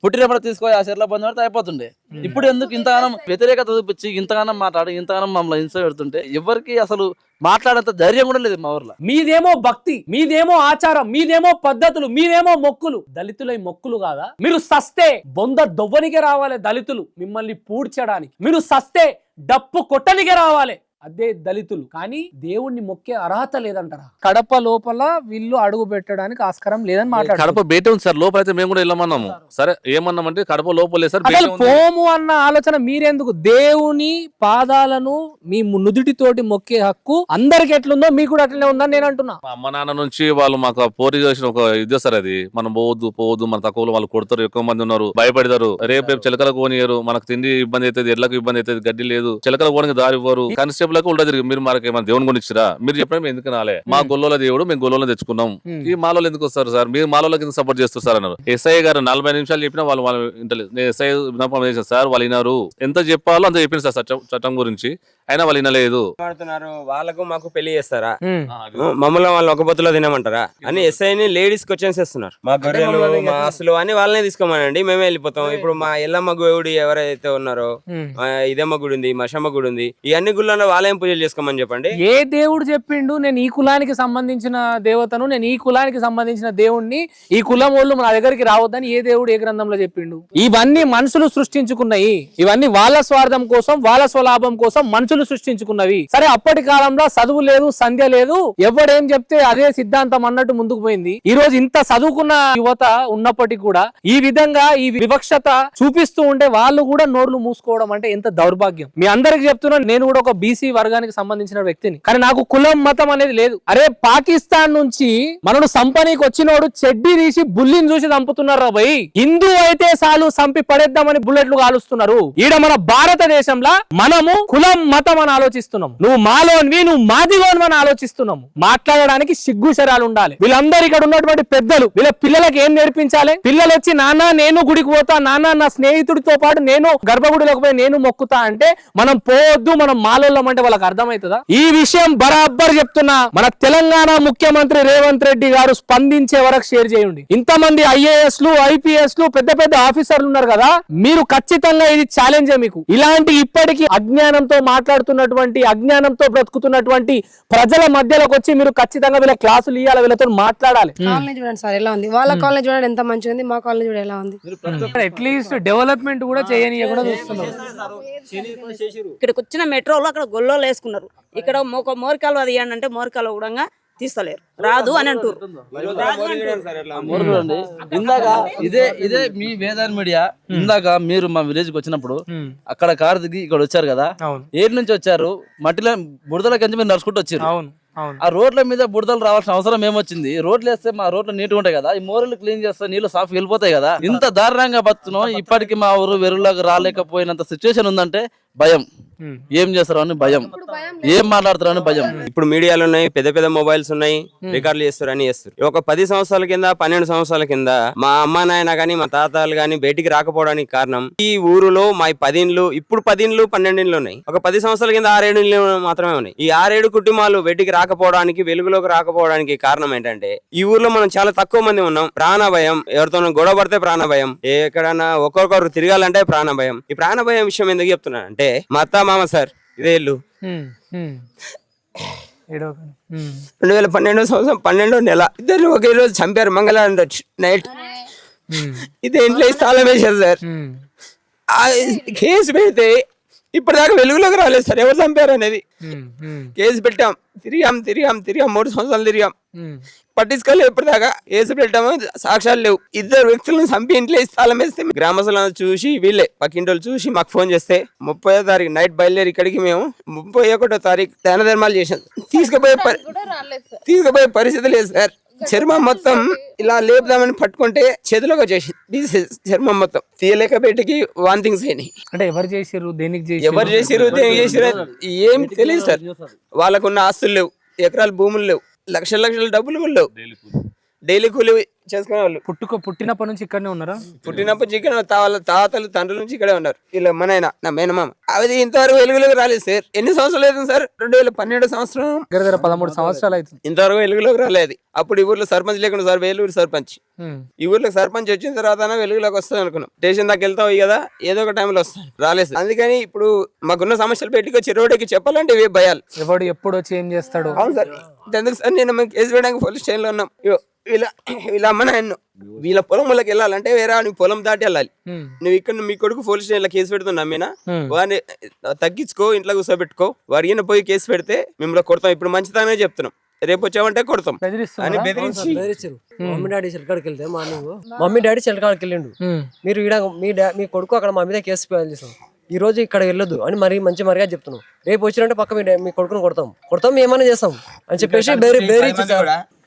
పుట్టినప్పుడు తీసుకొని ఆ చెర్ల బంధు పడితే అయిపోతుండే. ఇప్పుడు ఎందుకు ఇంతగానం వ్యతిరేకత చూపించి ఇంతగానం మాట్లాడి ఇంతగానం మమ్మల్ని హింస పెడుతుంటే ఎవరికి అసలు మాట్లాడేంత ధైర్యం కూడా లేదు మా ఊర్లో. మీదేమో భక్తి, మీదేమో ఆచారం, మీదేమో పద్ధతులు, మీదేమో మొక్కులు. దళితుల మొక్కులు కాదా? మీరు సస్తే బొంద దొవ్వనికే రావాలి దళితులు మిమ్మల్ని పూడ్చడానికి, మీరు సస్తే డప్పు కొట్టనికే రావాలి అదే దళితులు. కానీ దేవుణ్ణి మొక్కే అర్హత లేదంటారా? కడప లోపల వీళ్ళు అడుగు పెట్టడానికి ఆస్కారం లేదని మాట్లాడారు. కడప బయట ఉంది సార్, లోపల అయితే మేము కూడా వెళ్ళమన్నాము. సరే ఏమన్నామంటే కడప లోపలే సార్ పోము అన్న ఆలోచన మీరెందుకు? దేవుని పాదాలను మీ నుదుటితోటి మొక్కే హక్కు అందరికి ఎట్లుందో మీకు కూడా అట్లనే ఉందని నేను అంటున్నా. మా అమ్మ నాన్న నుంచి వాళ్ళు మాకు పోటీ చేసిన ఒక ఇదే సార్, అది మనం పోవద్దు మన తక్కువ వాళ్ళు కొడతారు, ఎక్కువ మంది ఉన్నారు, భయపడతారు, రేపు చిలకలకు పోనీయరు, మనకు తిండి ఇబ్బంది అవుతుంది, ఎడ్లకు ఇబ్బంది అవుతుంది, గడ్డి లేదు, చిలకలకు పోనికి దారి ఇవ్వరు, కానిస్టేబుల్ ఉల్టా తిరిగి మీరు మనకి ఏమైనా దేవుని కొని ఇచ్చిరా, మీరు చెప్పిన ఎందుకు నాలే, మా గొల్లోల దేవుడు మేము గొల్లోలో తెచ్చుకున్నాం, ఈ మాలో ఎందుకు వస్తారు సార్, మీరు మాలో కింద సపోర్ట్ చేస్తారు సార్ అన్నారు. ఎస్ఐ గారు 40 నిమిషాలు చెప్పినా వాళ్ళు ఇంటలేదు. నేను ఎస్ఐ విన్నపం చేశాను సార్, వాళ్ళు విన్నారు, ఎంత చెప్పాలో అంత చెప్పింది సార్ చట్టం గురించి, అయినా వాళ్ళు వినలేదు. వాళ్ళకు మాకు పెళ్లి చేస్తారా, మమ్మల్ని వాళ్ళు ఒక పొత్తులో తినమంటారా అని ఎస్ఐని లేడీస్ క్వశ్చన్స్ ఇస్తున్నారు. మా గొర్రెలు మా ఆస్తులు అని వాళ్ళనే తీసుకోమనండి మేమే వెళ్ళిపోతాం. ఇప్పుడు మా ఎల్లమ్మ గుడి ఎవరైతే ఉన్నారో, ఇదమ్మ గుడి ఉంది, మషమ్మ గుడి ఉంది, ఈ అన్ని గుళ్ళలో వాళ్ళేం పూజలు చేసుకోమని చెప్పండి. ఏ దేవుడు చెప్పిండు నేను ఈ కులానికి సంబంధించిన దేవతను, నేను ఈ కులానికి సంబంధించిన దేవుణ్ణి, ఈ కులం వాళ్ళు నా దగ్గరికి రావద్దని ఏ దేవుడు ఏ గ్రంథంలో చెప్పిండు? ఇవన్నీ మనుషులు సృష్టించుకున్నాయి, ఇవన్నీ వాళ్ళ స్వార్థం కోసం వాళ్ళ స్వలాభం కోసం మనుషులు సృష్టించుకున్నవి. సరే అప్పటి కాలంలో చదువు లేదు, సంధ్య లేదు, ఎవడేం చెప్తే అదే సిద్ధాంతం అన్నట్టు ముందుకు పోయింది. ఈ రోజు ఇంత చదువుకున్న యువత ఉన్నప్పటికీ కూడా ఈ విధంగా ఈ వివక్షత చూపిస్తూ ఉంటే వాళ్ళు కూడా నోర్లు మూసుకోవడం అంటే ఎంత దౌర్భాగ్యం. మీ అందరికి చెప్తున్నా, నేను కూడా ఒక బీసీ వర్గానికి సంబంధించిన వ్యక్తిని, కానీ నాకు కులం మతం అనేది లేదు. అరే పాకిస్తాన్ నుంచి మనను సంపనీకి వచ్చినోడు చెడ్డీ తీసి బుల్లిని చూసి చంపుతున్నారు రా భయ్. హిందూ అయితే చాలు చంపి పడేద్దామని బుల్లెట్లు కాలుస్తున్నారు. ఈడ మన భారతదేశంలో మనము కులం మతం అని ఆలోచిస్తున్నాం. నువ్వు మాలోనివి, నువ్వు మాదిగోనివి అని ఆలోచిస్తున్నాము. మాట్లాడడానికి సిగ్గు శరాలు ఉండాలి. వీళ్ళందరూ ఇక్కడ ఉన్నటువంటి పెద్దలు వీళ్ళ పిల్లలకి ఏం నేర్పించాలి? పిల్లలు వచ్చి నాన్న నేను గుడికి పోతా, నాన్న నా స్నేహితుడితో పాటు నేను గర్భగుడిలోకి పోయి నేను మొక్కుతా అంటే మనం పోవద్దు, మనం మాలోళ్ళం అంటే వాళ్ళకి అర్థమవుతుందా? ఈ విషయం బరాబర్ చెప్తున్నా. మన తెలంగాణ ముఖ్యమంత్రి రేవంత్ రెడ్డి గారు స్పందించే వరకు షేర్ చేయండి. ఇంతమంది ఐఏఎస్లు ఐపీఎస్లు పెద్ద పెద్ద ఆఫీసర్లు ఉన్నారు కదా, మీరు ఖచ్చితంగా ఇది ఛాలెంజే మీకు. ఇలాంటి ఇప్పటికీ అజ్ఞానంతో మాట్లాడుతున్నటువంటి, అజ్ఞానంతో బ్రతుకుతున్నటువంటి ప్రజల మధ్యలోకి వచ్చి మీరు ఖచ్చితంగా వీళ్ళ క్లాసులు ఇవ్వాలి, వీళ్ళతో మాట్లాడాలి. కాలనీ చూడండి సార్ ఎలా ఉంది, వాళ్ళ కాలనీ చూడండి ఎంత మంచిగా ఉంది, మా కాలనీ చూడ ఎలా ఉంది. అట్లీస్ట్ డెవలప్మెంట్ కూడా చేయనీయకుండా చూస్తున్నారు. ఇక్కడికి వచ్చిన మెట్రోలో అక్కడ గొల్లోలు వేసుకున్నారు. ఇక్కడ మోరికాలు అది అంటే మోరికాలు కూడా తీస్తలేరు, రాదు అని అంటారు. ఇందాక ఇదే మీ వేదాన్ మీడియా ఇందాక మీరు మా విలేజ్ కి వచ్చినప్పుడు అక్కడ కారు దిగి ఇక్కడ వచ్చారు కదా, ఏడు నుంచి వచ్చారు, మట్టిలో బురదల కింద మీరు నడుచుకుంటూ వచ్చారు. ఆ రోడ్ల మీద బురదలు రావాల్సిన అవసరం ఏమొచ్చింది? రోడ్లు వేస్తే మా రోడ్లు నీట్గా ఉంటాయి కదా, ఈ మోరలు క్లీన్ చేస్తే నీళ్లు సాఫ్ వెళ్ళిపోతాయి కదా. ఇంత దారుణంగా బతున్నాం. ఇప్పటికి మా ఊరు వెరువులోకి రాలేకపోయినంత సిచ్యువేషన్ ఉందంటే భయం. ఏం చేస్తారు అని భయం, ఏం మాట్లాడతారు అని భయం. ఇప్పుడు మీడియాలు ఉన్నాయి, పెద్ద పెద్ద మొబైల్స్ ఉన్నాయి, రికార్డులు చేస్తారు అని చేస్తారు. ఒక 10 సంవత్సరాల కింద 12 సంవత్సరాల కింద మా అమ్మ నాయన గాని మా తాతలు గాని బయటికి రాకపోవడానికి కారణం ఈ ఊరులో మా 10 ఇండ్లు, ఇప్పుడు 10 ఇండ్లు 12 ఇండ్లు ఉన్నాయి. ఒక 10 సంవత్సరాల కింద 6-7 ఇండ్లు మాత్రమే ఉన్నాయి. ఈ 6-7 కుటుంబాలు బయటికి రాకపోవడానికి, వెలుగులోకి రాకపోవడానికి కారణం ఏంటంటే ఈ ఊర్లో మనం చాలా తక్కువ మంది ఉన్నాం. ప్రాణ భయం, ఎవరితో గొడవ పడితే ప్రాణ భయం, ఎక్కడన్నా ఒక్కొక్కరు తిరగాలంటే ప్రాణ భయం. ఈ ప్రాణ భయం విషయం ఎందుకు చెప్తున్నా అంటే మా అత్త మామ సార్ ఇదే ఇల్లు 2012 సంవత్సరం 12వ నెల ఇద్దరు ఒకే రోజు చంపారు. మంగళవారం రోజు నైట్ ఇదే ఇంట్లో స్థలం వేశారు సార్. కేసు పెడితే ఇప్పటిదాకా వెలుగులోకి రాలేదు సార్ ఎవరు చంపారు అనేది. కేసు పెట్టాం, తిరిగాం 3 సంవత్సరాలు తిరిగాం, పట్టించుకోలేదు. ఇప్పటిదాకా కేసు పెట్టాము, సాక్ష్యాలు లేవు. ఇద్దరు వ్యక్తులను చంపి ఇంట్లో స్థలం వేస్తే గ్రామస్తులను చూసి వీళ్ళే పక్కింటోళ్ళు చూసి మాకు ఫోన్ చేస్తే 30వ తారీఖు నైట్ బయలుదేరి ఇక్కడికి మేము 31వ తారీఖు దాన ధర్మాలు చేసాం. తీసుకుపోయే పరిస్థితి లేదు సార్. చర్మం మొత్తం ఇలా లేపుదామని పట్టుకుంటే చేతిలోకి వచ్చేసి చర్మం మొత్తం తీయలేక బయటికి వాంతింగ్స్ అయినాయి. అంటే ఎవరు చేసారు, దేనికి దేనికి చేసిరు ఏం తెలియదు సార్. వాళ్ళకున్న ఆస్తులు లేవు, ఎకరాల భూములు లేవు, లక్షల డబ్బులు కూడా లేవు. డైలీ కూలి చేసుకునే వాళ్ళు. పుట్టినప్పటి నుంచి ఇక్కడనే ఉన్నారా? పుట్టినప్పటి నుంచి ఇక్కడ వాళ్ళ తాతలు తండ్రుల నుంచి ఇక్కడే ఉన్నారు. ఇలా మన నా మేనమామ అది ఇంతవరకు వెలుగులోకి రాలేదు సార్. ఎన్ని సంవత్సరాలు అవుతుంది సార్? 2012 సంవత్సరం 13 సంవత్సరాలు అవుతుంది. ఇంతవరకు వెలుగులోకి రాలేదు. అప్పుడు ఈ ఊర్లో సర్పంచ్ లేకుండా సార్, వేలూరు సర్పంచ్. ఈ ఊర్లో సర్పంచ్ వచ్చిన తర్వాత వెలుగులోకి వస్తుంది అనుకున్నాం. స్టేషన్ దాకా వెళ్తావు కదా, ఏదో ఒక టైంలో వస్తాను, రాలేదు. అందుకని ఇప్పుడు మాకున్న సమస్యలు బయటకు వచ్చి రోడ్డుకి చెప్పాలంటే ఇవే భయాలు. ఎవడు ఎప్పుడు వచ్చి ఏం చేస్తాడు? అవును సార్. ఎందుకు సార్ నేను కేసు వేయడానికి పోలీస్ స్టేషన్ లో ఉన్నాం. వీళ్ళ అమ్మ నాయన్ను వీళ్ళ పొలంలోకి వెళ్ళాలంటే వేరే నువ్వు పొలం దాటి వెళ్ళాలి. నువ్వు ఇక్కడ మీ కొడుకు పోలీస్ స్టేషన్ లో కేసు పెడుతున్నా మీనా, వాడిని తగ్గించుకో, ఇంట్లో కూర్చోబెట్టుకో. వాడికి పోయి కేసు పెడితే మిమ్మల్ని కొడతాం. ఇప్పుడు మంచిదానే చెప్తున్నాం, రేపు వచ్చామంటే కొడతాం అని బెదిరించి. మమ్మీ డాడీ చెలకాడికి వెళ్తే మమ్మీ డాడీ చెలకాడికి వెళ్ళిండు. మీరు మీ కొడుకు అక్కడ మా మీద కేసు ఫైల్ చేసాం, ఈ రోజు ఇక్కడ వెళ్ళొద్దు అని మరి మంచి మరిగా చెప్తున్నాం. రేపు వచ్చినట్టే పక్క మీ కొడుకును కొడతాం ఏమైనా చేస్తాం అని చెప్పేసి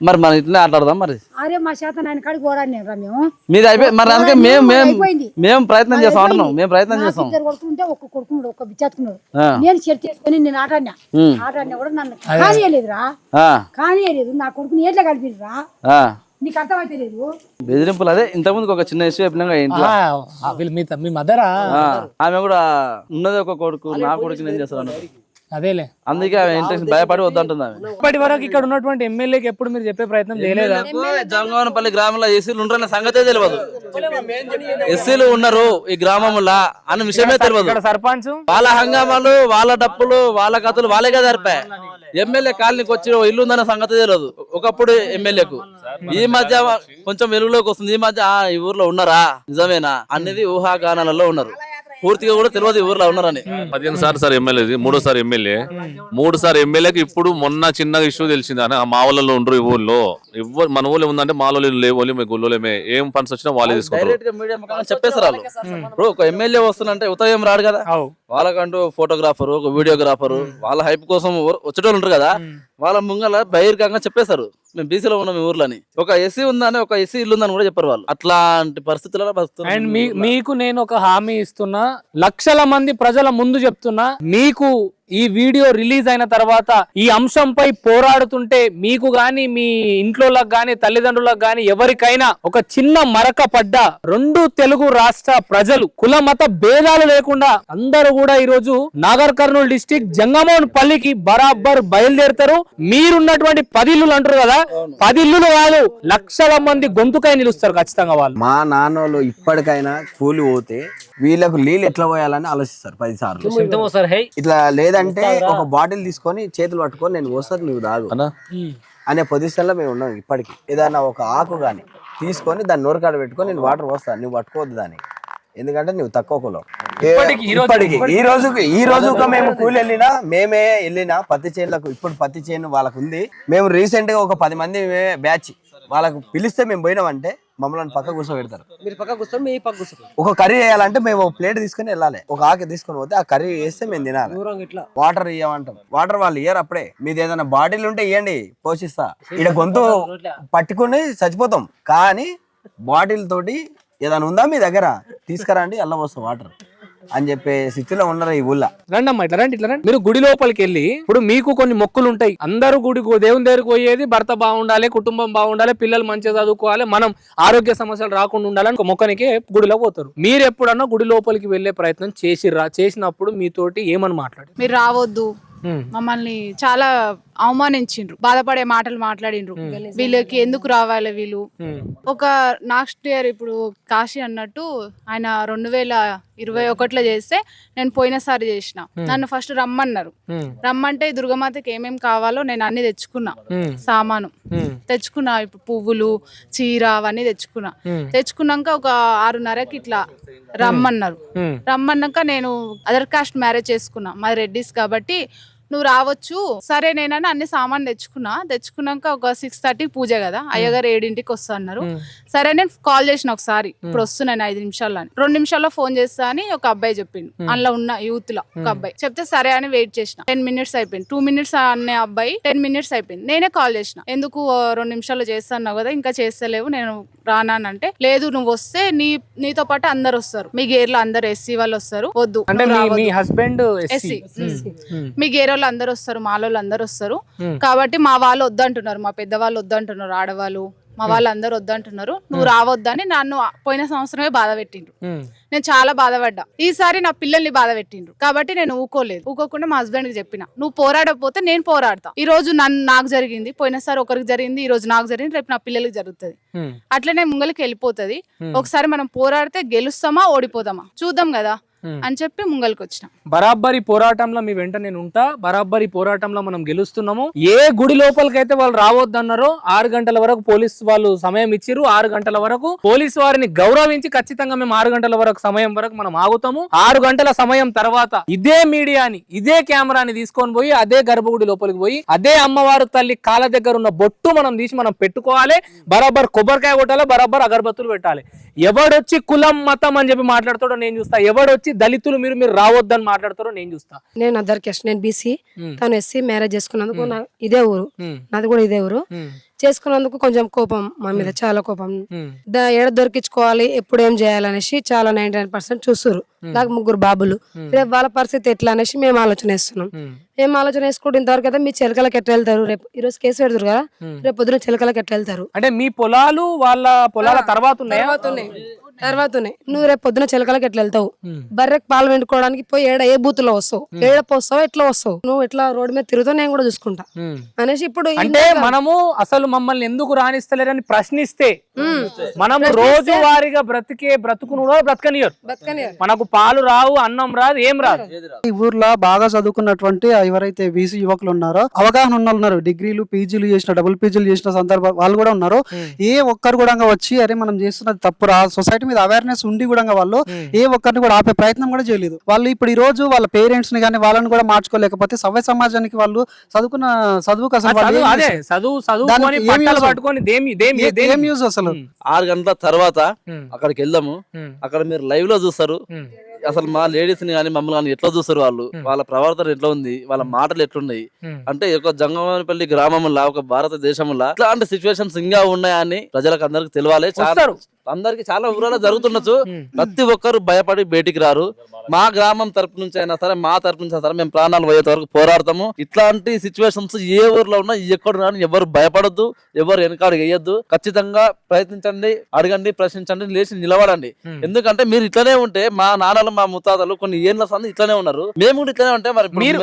మరి మనం ఇట్లా ఆటలాడదాం. మరి అరే మా శాత నాయన కాడికి పోరాని మేము మీది అయిపోయి మరి అందుకే మేము ప్రయత్నం చేస్తాం అంటున్నాం. మేము ప్రయత్నం చేస్తాం. కొడుకుంటే ఒక్క కొడుకున్నాడు, ఒక్క బిచ్చాతుకున్నాడు. నేను షర్ట్ వేసుకొని నేను ఆటాడినా కూడా నన్ను కానీయలేదురా, కానీయలేదు. నా కొడుకుని ఎట్లా కలిపిరా నీకు అర్థమైతే లేదు. బెదిరింపులు అదే ఇంతకుముందు ఒక చిన్న ఇష్యూ చెప్పినా ఇంట్లో మీ మదరా ఆమె కూడా ఉన్నది ఒక కొడుకు, నా కొడుకు నేను చేస్తాను అదేలే, అందుకే ఆమె ఇంట్రెస్ట్ భయపడి వద్దంటుంది. ఆమె ఇప్పటి వరకు ఇక్కడ ఉన్నటువంటి ఎమ్మెల్యేకి ఎప్పుడు మీరు చెప్పే ప్రయత్నం చేయలేదా? జంగవనపల్లి గ్రామంలో ఎస్సీలు ఉంటారన్న సంగతే తెలియదు. ఎస్సీలు ఉన్నారు ఈ గ్రామంలో అన్న విషయమే తెలియదు. సర్పంచ్ వాళ్ళ హంగామాలు, వాళ్ళ డప్పులు, వాళ్ళ కథలు వాళ్ళే జరిపాయి. ఎమ్మెల్యే కాలనీకి వచ్చి ఇల్లు ఉందన్న సంగతి తెలియదు ఒకప్పుడు ఎమ్మెల్యేకు. ఈ మధ్య కొంచెం వెలుగులోకి వస్తుంది. ఈ మధ్య ఈ ఊర్లో ఉన్నారా నిజమేనా అనేది ఊహాగానాలలో ఉన్నారు. పూర్తిగా కూడా తెలియదు ఈ ఊర్లో ఉన్నారని. 15 సార్లు సార్ ఎమ్మెల్యేది, 3సారి ఎమ్మెల్యే. 3సారి ఎమ్మెల్యేకి ఇప్పుడు మొన్న చిన్న ఇష్యూ తెలిసింది అని మా వాళ్ళలో ఉండరు ఈ ఊళ్ళో. ఎవరు మన ఊళ్ళో ఉందంటే మా వాళ్ళు లేవు, మీ గుళ్ళోలేమే, ఏం ఫండ్స్ వచ్చినా వాళ్ళే తీసుకుంటారు. డైరెక్ట్ గా మీడియా ముఖంగా చెప్పేస్తారు వాళ్ళు. ఇప్పుడు ఒక ఎమ్మెల్యే వస్తుందంటే ఉదయం రాడు కదా, వాళ్ళకంటూ ఫోటోగ్రాఫర్, ఒక వీడియోగ్రాఫర్, వాళ్ళ హైప్ కోసం వచ్చేటోళ్ళు ఉంటారు కదా, వాళ్ళ ముంగల బహిర్గంగా చెప్పేస్తారు మేము బీసీలో ఉన్నాం ఈ ఊర్లని. ఒక ఎస్సీ ఉందని, ఒక ఎస్సీ ఇల్లు ఉందని కూడా చెప్పారు వాళ్ళు. అట్లాంటి పరిస్థితులలో అండ్ మీకు నేను ఒక హామీ ఇస్తున్నా, లక్షల మంది ప్రజల ముందు చెప్తున్నా, మీకు ఈ వీడియో రిలీజ్ అయిన తర్వాత ఈ అంశంపై పోరాడుతుంటే మీకు గాని, మీ ఇంట్లోకి గాని, తల్లిదండ్రులకు గాని, ఎవరికైనా ఒక చిన్న మరక పడ్డా 2 తెలుగు రాష్ట్ర ప్రజలు కుల మత భేదాలు లేకుండా అందరూ కూడా ఈ రోజు నాగర్ కర్నూలు డిస్టిక్ జంగమోహన్ పల్లికి బరాబర్ బయలుదేరుతారు. మీరున్నటువంటి 10 ఇల్లులు అంటారు కదా, 10 ఇల్లులు కాదు, లక్షల మంది గొంతుకై నిలుస్తారు ఖచ్చితంగా వాళ్ళు. మా నాన్నోళ్ళు ఇప్పటికైనా కూలి పోతే వీళ్ళకు నీళ్ళు ఎట్లా పోయాలని ఆలోచిస్తారు 10 సార్లు. ఇట్లా లేదంటే ఒక బాటిల్ తీసుకొని చేతులు పట్టుకొని నేను పోస్తాను నువ్వు తాగు అనే పొజిషన్ లో మేము ఉన్నాం ఇప్పటికి. ఏదైనా ఒక ఆకు గాని తీసుకొని దాన్ని నోరుకాడ పెట్టుకొని నేను వాటర్ పోస్తాను, నువ్వు పట్టుకోవద్దు దాన్ని, ఎందుకంటే నువ్వు తక్కువ కులం. ఇప్పటికి ఈ రోజు మేము కూలి మేమే వెళ్ళినా పత్తి చేనులకు. ఇప్పుడు పత్తి చేను వాళ్ళకు ఉంది. మేము రీసెంట్ గా ఒక 10 మంది బ్యాచ్ వాళ్ళకు పిలిస్తే మేము పోయినామంటే మమ్మల్ని పక్క కూర్చోబెడతారు. మీరు పక్క కూర్చొని మీ పక్క కూర్చోండి. ఒక కర్రీ వేయాలంటే మేము ఒక ప్లేట్ తీసుకుని వెళ్ళాలి, ఒక ఆకు తీసుకొని పోతే ఆ కర్రీ వేస్తే మేము తినాలి. వాటర్ ఇవ్వమంటాం, వాటర్ వాళ్ళు ఇయ్యరు. అప్పుడే మీది ఏదైనా బాటిల్ ఉంటే ఇవ్వండి పోషిస్తా, ఇక్కడ గొంతు పట్టుకుని చచ్చిపోతాం. కానీ బాటిల్ తోటి ఏదైనా ఉందా మీ దగ్గర తీసుకురండి, అల్ల పోస్తాం వాటర్ అని చెప్పే స్థితిలో ఉన్నారు ఈ ఊళ్ళో. రండి అమ్మా, ఇట్లా రండి, ఇట్లా రండి. మీరు గుడి లోపలికి వెళ్ళి, ఇప్పుడు మీకు కొన్ని మొక్కులు ఉంటాయి. అందరూ దేవుని దగ్గరికి పోయేది భర్త బాగుండాలి, కుటుంబం బాగుండాలి, పిల్లలు మంచిగా చదువుకోవాలి, మనం ఆరోగ్య సమస్యలు రాకుండా ఉండాలని ఒక మొక్కనికి గుడిలో పోతారు. మీరు ఎప్పుడన్నా గుడి లోపలికి వెళ్లే ప్రయత్నం చేసినప్పుడు మీతోటి ఏమని మాట్లాడి? మీరు రావద్దు, మమ్మల్ని చాలా అవమానించిండ్రు, బాధపడే మాటలు మాట్లాడిండ్రు, వీళ్ళకి ఎందుకు రావాలి వీళ్ళు. ఒక నెక్స్ట్ ఇయర్ ఇప్పుడు కాశీ అన్నట్టు ఆయన 2021లో చేస్తే నేను పోయినసారి చేసిన. నన్ను ఫస్ట్ రమ్మన్నారు. రమ్మంటే దుర్గమాతకి ఏమేం కావాలో నేను అన్ని తెచ్చుకున్నా, సామాను తెచ్చుకున్నా, ఇప్పుడు పువ్వులు, చీర అవన్నీ తెచ్చుకున్నాక ఒక 6:30కి ఇట్లా రమ్మన్నారు. రమ్మన్నాక నేను అదర్ కాస్ట్ మ్యారేజ్ చేసుకున్నా, మాది రెడ్డిస్ కాబట్టి నువ్వు రావచ్చు. సరే నేనని అన్ని సామాన్ తెచ్చుకున్నాక ఒక 6:30 పూజ కదా, అయ్యగారు 7ంటికి వస్తా అన్నారు. సరే నేను కాల్ చేసిన ఒకసారి, ఇప్పుడు వస్తున్నాను 5 నిమిషాల్లో అని. 2 నిమిషాల్లో ఫోన్ చేస్తా అని ఒక అబ్బాయి చెప్పిండు, అందులో ఉన్న యూత్ లో ఒక అబ్బాయి చెప్తే సరే అని వెయిట్ చేసిన. 10 మినిట్స్ అయిపోయింది, 2 మినిట్స్ అనే అబ్బాయి 10 మినిట్స్ అయిపోయింది. నేనే కాల్ చేసిన, ఎందుకు 2 నిమిషాల్లో చేస్తాను కదా, ఇంకా చేస్తలేవు, నేను రానంటే లేదు నువ్వు వస్తే నీతో పాటు అందరు వస్తారు, మీ గేర్లో అందరు ఎస్సీ వాళ్ళు వస్తారు, వద్దు అంటే మీ హస్బెండ్ ఎస్సీ, మీ గేర్ వాళ్ళు అందరు వస్తారు, మాలోళ్ళు అందరు వస్తారు, కాబట్టి మా వాళ్ళు వద్దంటున్నారు, మా పెద్దవాళ్ళు వద్దంటున్నారు, ఆడవాళ్ళు మా వాళ్ళందరూ వద్దంటున్నారు, నువ్వు రావద్దని నన్ను పోయిన సంవత్సరమే బాధ పెట్టిండ్రు. నేను చాలా బాధపడ్డా. ఈసారి నా పిల్లల్ని బాధ పెట్టిండ్రు కాబట్టి నేను ఊకోకుండా మా హస్బెండ్ కి చెప్పిన, నువ్వు పోరాడకపోతే నేను పోరాడతా. ఈ రోజు నాకు జరిగింది, పోయినసారి ఒకరికి జరిగింది, ఈ రోజు నాకు జరిగింది, రేపు నా పిల్లలకి జరుగుతుంది. అట్లనే ముంగలికి వెళ్ళిపోతుంది. ఒకసారి మనం పోరాడితే గెలుస్తామా ఓడిపోతామా చూద్దాం కదా అని చెప్పి ముంగల్కి వచ్చిన. బరాబరి పోరాటంలో మీ వెంట నేను ఉంటా, బరాబరి పోరాటంలో మనం గెలుస్తున్నాము. ఏ గుడి లోపలికైతే వాళ్ళు రావద్దన్నారో 6 గంటల వరకు పోలీసు వాళ్ళు సమయం ఇచ్చిర్రు. 6 గంటల వరకు పోలీసు వారిని గౌరవించి ఖచ్చితంగా మేము 6 గంటల వరకు సమయం వరకు మనం ఆగుతాము. 6 గంటల సమయం తర్వాత ఇదే మీడియాని, ఇదే కెమెరాని తీసుకొని పోయి అదే గర్భగుడి లోపలికి పోయి అదే అమ్మవారు తల్లి కాళ్ళ దగ్గర ఉన్న బొట్టు మనం తీసి మనం పెట్టుకోవాలి. బరాబర్ కొబ్బరికాయ కొట్టాలి, బరాబర్ అగరబత్తులు పెట్టాలి. ఎవడొచ్చి కులం మతం అని చెప్పి మాట్లాడతాడో నేను చూస్తా, ఎవడొచ్చి దళితులు మీరు రావద్దని మాట్లాడతారో నేను చూస్తా. నేను అదర్ క్యాస్ట్, నేను బీసీ, తను ఎస్సీ. మ్యారేజ్ చేసుకున్నందుకు ఇదే ఊరు, నాది కూడా ఇదే ఊరు. చేసుకున్నందుకు కొంచెం కోపం మా మీద, చాలా కోపం. ఏడ దొరికించుకోవాలి, ఎప్పుడు ఏం చేయాలనేసి చాలా 99% చూస్తురు. నాకు 3 బాబులు, రేపు వాళ్ళ పరిస్థితి ఎట్లా అనేసి మేము ఆలోచన వేస్తున్నాం. మేము ఆలోచన వేసుకుంటే ఇంతవరకు అయితే మీ చిలకలకు ఎట్లా వెళ్తారు, రేపు ఈ రోజు కేసు పెడతారు కదా, రేపు పొద్దున చిలకలకు ఎట్లా వెళ్తారు. అంటే మీ పొలాలు వాళ్ళ పొలాల తర్వాత ఉన్నాయి. నువ్వు రేపు పొద్దున చిలకలకు ఎట్లా వెళ్తావు, బర్రెకి పాలు వెండుకోవడానికి పోయి ఏ బూత్ లో వస్తావు, ఏడ పోస్తావు, ఎట్లా వస్తావు, నువ్వు ఎట్లా రోడ్డు మీద తిరుగుతావు, నేను కూడా చూసుకుంటా అనేసి. ఇప్పుడు అంటే మనము అసలు మమ్మల్ని ఎందుకు రాణిస్తలేరని ప్రశ్నిస్తే మనం రోజు వారిగా బ్రతుకును కూడా బ్రతకనియరు. మనకు పాలు రావు, అన్నం రాదు, ఏం రాదు. ఈ ఊర్లో బాగా చదువుకున్నటువంటి ఎవరైతే బీసీ యువకులు ఉన్నారో, అవగాహన ఉన్న ఉన్నారు, డిగ్రీలు పీజీలు చేసిన, డబుల్ పీజీలు చేసిన సందర్భాలు వాళ్ళు కూడా ఉన్నారు. ఏ ఒక్కరు కూడా వచ్చి అరే మనం చేస్తున్నది తప్పురా, సొసైటీ వాటి మీద అవేర్నెస్ ఉండి కూడా వాళ్ళు ఏ ఒక్కరిని కూడా ఆపే ప్రయత్నం కూడా చేయలేదు. వాళ్ళు ఇప్పుడు ఈ రోజు వాళ్ళ పేరెంట్స్ ని కానీ వాళ్ళని కూడా మార్చుకోలేకపోతే సవ్య సమాజానికి వాళ్ళు చదువుకు అసలు వాళ్ళు ఏం అదే చేస్తారు? చదువుకొని దానికి ఏం పట్టాలు use? పట్టుకొని ఏం యూజ్ అసలు? 6 గంటల తర్వాత అక్కడికి వెళ్దాము. అక్కడ మీరు లైవ్ లో చూస్తారు అసలు మా లేడీస్ ని కానీ మమ్మల్ని కానీ ఎట్లా చూస్తారు, వాళ్ళ ప్రవర్తన ఎట్లా ఉంది, వాళ్ళ మాటలు ఎట్లున్నాయి అంటే ఒక జంగమపల్లి గ్రామంలో ఒక భారతదేశంలో ఇట్లాంటి సిచ్యువేషన్స్ ఇంకా ఉన్నాయని ప్రజలకు అందరికి తెలియాలి. అందరికి చాలా ఊరాలో జరుగుతుండొచ్చు. ప్రతి ఒక్కరు భయపడి బయటికి రారు. మా గ్రామం తరపు నుంచి అయినా సరే, మా తరపు నుంచి అయినా సరే మేము ప్రాణాలు పోయేంత వరకు పోరాడతాము. ఇట్లాంటి సిచ్యువేషన్స్ ఏ ఊర్లో ఉన్నా ఎక్కడ కానీ ఎవరు భయపడద్దు, ఎవరు వెనకాడు వేయద్దు. ఖచ్చితంగా ప్రయత్నించండి, అడగండి, ప్రశ్నించండి, లేచి నిలబడండి. ఎందుకంటే మీరు ఇట్లనే ఉంటే మా నాన్నలు మా ముత్తాతలు కొన్ని ఏళ్ళ సంది ఇట్లనే ఉన్నారు, మేము కూడా ఇట్లనే ఉంటే మరి మీరు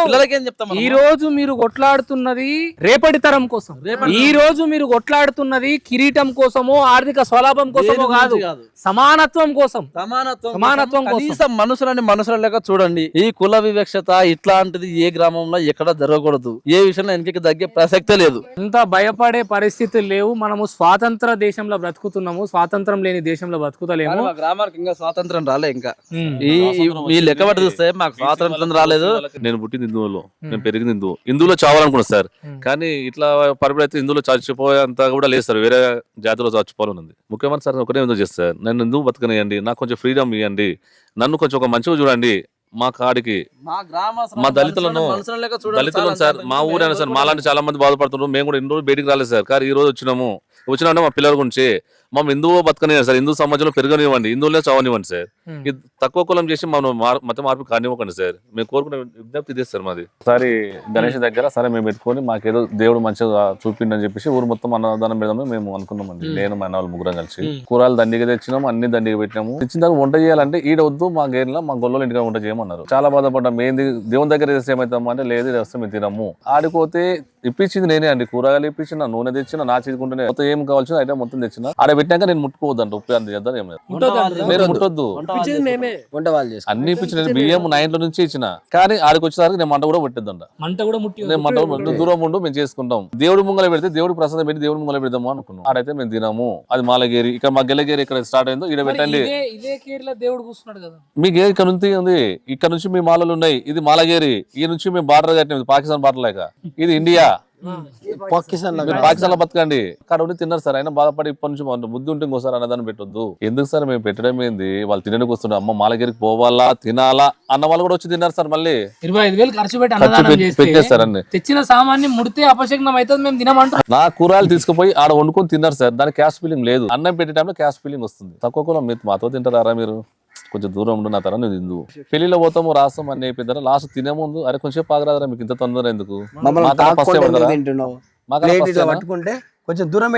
పిల్లలకి ఏం చెప్తాం? ఈ రోజు మీరు కొట్లాడుతున్నది రేపటి తరం కోసం, ఈ రోజు మీరు కొట్లాడుతున్నది కిరీటం కోసమో ఆర్థిక స్వలాభం కోసమో కాదు, సమానత్వం కోసం. సమానత్వం కనీసం మనుషుల లెక్క చూడండి. ఈ కుల వివక్షత ఇట్లాంటిది ఏ గ్రామంలో ఎక్కడ జరగకూడదు. ఏ విషయంలో వెనక్కి తగ్గే ప్రసక్తే లేదు. ఇంత భయపడే పరిస్థితులు లేవు. మనము స్వాతంత్ర దేశంలో బ్రతుకుతున్నాము, స్వాతంత్రం లేని దేశంలో బ్రతుకుతలేము. మా గ్రామానికి ఇంకా స్వాతంత్రం రాలే. ఇంకా ఈ లెక్క బట్టి చూస్తే మాకు స్వాతంత్రం రాలేదు. నేను పుట్టింది హిందువులో, నేను పెరిగింది హిందువులో చావాలనుకున్నా సార్. కానీ ఇట్లా పరిపడైతే హిందువులో చచ్చిపోయేంత కూడా లేదు సార్, వేరే జాతిలో చచ్చిపోవాలని ఉంది. ముఖ్యమంత్రి సార్ ఒకటే ఎందుకు చేస్తారు, నన్ను ఎందుకు బతకనియండి, నాకు కొంచెం ఫ్రీడమ్ ఇవ్వండి, నన్ను కొంచెం ఒక మంచిగా చూడండి. మా కాడికి మా దళితులను సార్, మా ఊరైనా సార్ మాలాంటి చాలా మంది బాధపడుతున్నారు. మేము కూడా ఎన్ని రోజులు బయటికి రాలేదు సార్, కానీ ఈ రోజు వచ్చినా మా పిల్లల గురించి మా హిందువు బతకనివ్వండి సార్, హిందూ సమాజంలో పెరగనివ్వండి, హిందువులే చావనివ్వండి సార్. ఇది తక్కువ కులం చేసి మనం మత మార్పు కానివ్వకండి సార్. మేము కోరుకునే విజ్ఞప్తి ఇదే సార్ మాది. ఒకసారి గణేష్ దగ్గర సరే మేము పెట్టుకొని మాకేదో దేవుడు మంచిగా చూపిండని చెప్పేసి ఊరు మొత్తం అన్నదానం పెడదామని మేము అనుకున్నామండి. నేను మా వాళ్ళు ముగ్గురం కలిసి కూరలు దండిగా తెచ్చినాము, అన్ని దండిగా పెట్టినాము. తెచ్చిన తర్వాత వంట చేయాలంటే ఈడ వద్దు, మా గేర్లో మా గొల్లలో ఇంటిగా వంట చేయమన్నారు. చాలా బాధపడ్డాం. ఏంది దేవుని దగ్గర చేస్తే ఏమవుతాము అంటే, లేదు ఇది వస్తే మేము తినము. ఆడిపోతే ఇప్పించింది నేనే అండి, కూరగాయలు ఇప్పించిన, నూనె తెచ్చిన, నా చీదుకుంటేనే మొత్తం ఏం కావాల్సిన ఐటమ్ మొత్తం తెచ్చిన. ఆడ పెట్టాక నేను ముట్టుకోవద్దంట, ఉప్పు అంత చేద్దాం ఏం లేదు, మీరు ముట్టొద్దు. అన్ని ఇప్పించిన బియ్యం 9 నుంచి ఇచ్చిన, కానీ ఆడికి వచ్చేసరికి నేను మంట కూడా పెట్టద్దంట. నేను దూరం ఉండు, మేము చేసుకుంటాం. దేవుడి ముంగల పెడితే దేవుడి ప్రసాదం పెట్టి దేవుడి ముంగల పెడదాము అనుకున్నాం. ఆడైతే మేము తినము. అది మాలగేరి, ఇక్కడ మా గెలగేరి ఇక్కడ స్టార్ట్ అయిందో ఇక్కడ పెట్టండి. మీ గేరి ఇక్కడ నుంచి ఉంది, ఇక్కడ నుంచి మీ మాలలు ఉన్నాయి. ఇది మాలగేరి, ఈ నుంచి మేము బార్డర్ కట్టినది, పాకిస్తాన్ బార్డర్ లేక. ఇది ఇండియా, పాకిస్తాన్ లో బతకండి. అక్కడ ఉండి తిన్నారు సార్. అయినా బాధపడి ఇప్పటి నుంచి బుద్ధి ఉంటే ఇంకోసారి అన్నదాన్ని పెట్టొద్దు. ఎందుకు సార్ మేము పెట్టడం ఏంది, వాళ్ళు తినడానికి వస్తున్నారు. అమ్మ మాలగిరికి పోవాలా తినాలా అన్న వాళ్ళు కూడా వచ్చి తిన్నారు సార్. మళ్ళీ 25,000 ఖర్చు పెట్టి పెట్టేస్తారు అన్ని. తెచ్చిన సామాన్ని ముడితే అపశగ్నం అయితే మేము తినమంటాం. నా కూరలు తీసుకుపోయి ఆడ వండుకొని తిన్నారు సార్. దానికి క్యాస్ట్ ఫీలింగ్ లేదు. అన్నం పెట్టే టైంలో క్యాస్ట్ ఫీలింగ్ వస్తుంది. తక్కువ కులం మీరు మాతో తింటారా, మీరు కొంచెం దూరం ఉండు, నా తర నువ్వు తిందు. పెళ్లిలో పోతాము రాస్తాం అన్ని అయిపోయిందా, లాస్ట్ తినే ముందు అరే కొంచెం పాగరాదరా, మీకు ఇంత తొందర ఎందుకు, కొంచెం దూరం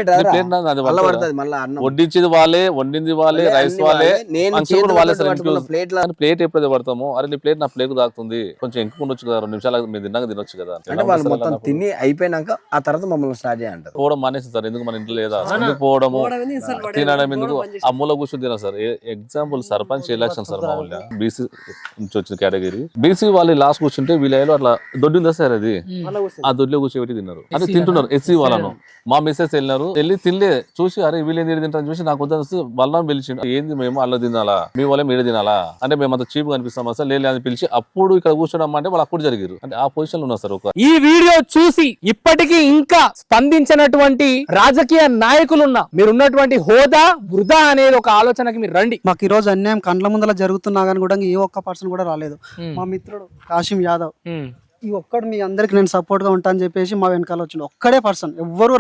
వడ్డించేది వాళ్ళే, వండింది వాళ్ళే, రైస్ వాళ్ళే, ప్లేట్ ఎప్పుడైతే పడతామో అరే నీ ప్లేట్ నా ప్లేట్ తాకుతుంది, కొంచెం ఎంకుండొచ్చు కదా, 2 నిమిషాలు మీరు తిన్నాక తినొచ్చు కదా. తిని అయిపోయినాక ఆ తర్వాత మమ్మల్ని స్టార్ట్ చేయంటారు. పోవడం మానేసి సార్, ఎందుకు మన ఇంట్లో లేదా పోవడము తినడం ఎందుకు, ఆ మూల కూర్చొని తిన sir. Example sarpanch election sir, మామూలుగా బీసీ నుంచి వచ్చిన కేటగిరీ. బీసీ వాళ్ళు లాస్ట్ కూర్చుంటే వీళ్ళు అట్లా దొడ్డి ఉందా సార్, అది ఆ దొడ్లో కూర్చోబెట్టి తిన్నారు. అంటే తింటున్నారు ఎస్సీ వాళ్ళను. మా మిస్సెస్ వెళ్ళినారు, వెళ్ళి తినలే, చూసి అరే వీళ్ళు ఏంది తింటారని చూసి నాకు వద్ద వాళ్ళని పిలిచిండు. ఏంది మేము అలా తినాలా, మీ వాళ్ళే మీరు తినాలా అంటే మేము అంత చీప్ గా అనిపిస్తాం సార్, లేదు అని పిలిచి అప్పుడు ఇక్కడ కూర్చోడం అంటే వాళ్ళు అప్పుడు జరిగారు. అంటే ఆ పొజిషన్ లో ఉన్నారు సార్. ఈ వీడియో చూసి ఇప్పటికీ ఇంకా స్పందించినటువంటి రాజకీయ నాయకులున్న మీరున్నటువంటి హోదా వృధా అనేది ఒక ఆలోచనకి మీరు రండి. మాకు ఈ రోజు అన్యాయం కండ్ల ముందర జరుగుతున్నా కానీ కూడా ఏ ఒక్క పర్సన్ కూడా రాలేదు. మా మిత్రుడు కాశీం యాదవ్ ఈ ఒక్కడు మీ అందరికి నేను సపోర్ట్ గా ఉంటా అని చెప్పేసి మా వెనకాల వచ్చిండు. ఒక్కడే పర్సన్, ఎవ్వరు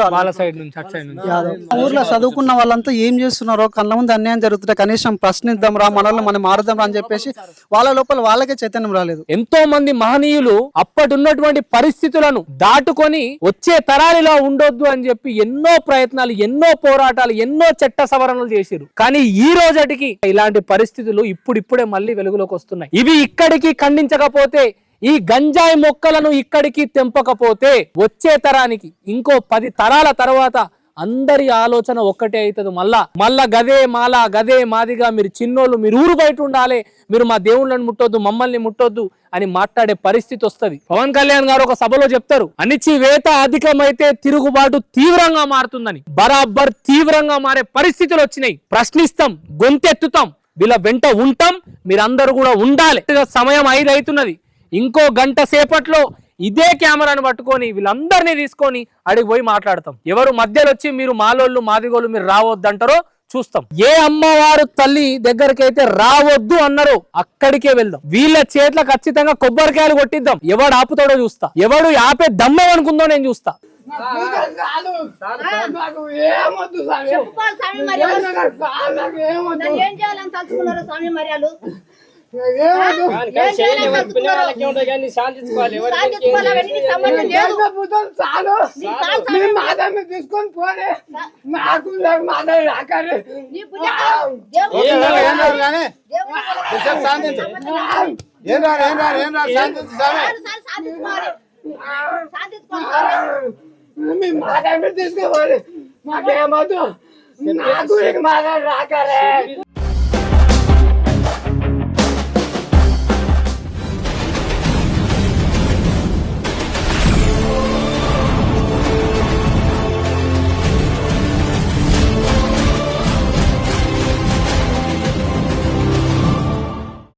ఊర్లో చదువుకున్న వాళ్ళంతా ఏం చేస్తున్నారో, కళ్ళ ముందు అన్యాయం జరుగుతుంటే కనీసం ప్రశ్నిద్దాం రా, మనల్ని మనం మారుదాం రా అని చెప్పేసి వాళ్ళ లోపల వాళ్ళకే చైతన్యం రాలేదు. ఎంతో మంది మహనీయులు అప్పటి ఉన్నటువంటి పరిస్థితులను దాటుకొని వచ్చే తరాలిలో ఉండొద్దు అని చెప్పి ఎన్నో ప్రయత్నాలు, ఎన్నో పోరాటాలు, ఎన్నో చట్ట సవరణలు చేశారు. కానీ ఈ రోజటికి ఇలాంటి పరిస్థితులు ఇప్పుడిప్పుడే మళ్ళీ వెలుగులోకి వస్తున్నాయి. ఇవి ఇక్కడికి ఖండించకపోతే, ఈ గంజాయి మొక్కలను ఇక్కడికి తెంపకపోతే వచ్చే తరానికి ఇంకో 10 తరాల తర్వాత అందరి ఆలోచన ఒక్కటే అవుతుంది. మళ్ళా గదే మాల గదే మాదిగా, మీరు చిన్నోళ్ళు, మీరు ఊరు బయట ఉండాలి, మీరు మా దేవుళ్ళని ముట్టొద్దు, మమ్మల్ని ముట్టొద్దు అని మాట్లాడే పరిస్థితి వస్తది. పవన్ కళ్యాణ్ గారు ఒక సభలో చెప్తారు, అణిచివేత అధికమైతే తిరుగుబాటు తీవ్రంగా మారుతుందని. బరాబర్ తీవ్రంగా మారే పరిస్థితులు వచ్చినాయి. ప్రశ్నిస్తాం, గొంతెత్తుతాం, వీళ్ళ వెంట ఉంటాం, మీరందరూ కూడా ఉండాలి. సమయం 5 అవుతున్నది. ఇంకో గంట సేపట్లో ఇదే కెమెరాను పట్టుకొని వీళ్ళందరినీ తీసుకొని అడిగి పోయి మాట్లాడతాం. ఎవరు మధ్యలో వచ్చి మీరు మాలోళ్ళు మాదిగోళ్ళు మీరు రావద్దంటారో చూస్తాం. ఏ అమ్మవారు తల్లి దగ్గరికి అయితే రావద్దు అన్నారో అక్కడికే వెళ్దాం. వీళ్ళ చేతిలో ఖచ్చితంగా కొబ్బరికాయలు కొట్టిద్దాం. ఎవడు ఆపుతాడో చూస్తా, ఎవడు ఆపే దమ్మం అనుకుందో నేను చూస్తా. తీసుకొని పోలే నాకు తీసుకోవాలి, మాకేమద్దు, నాకు మాట రాకరే.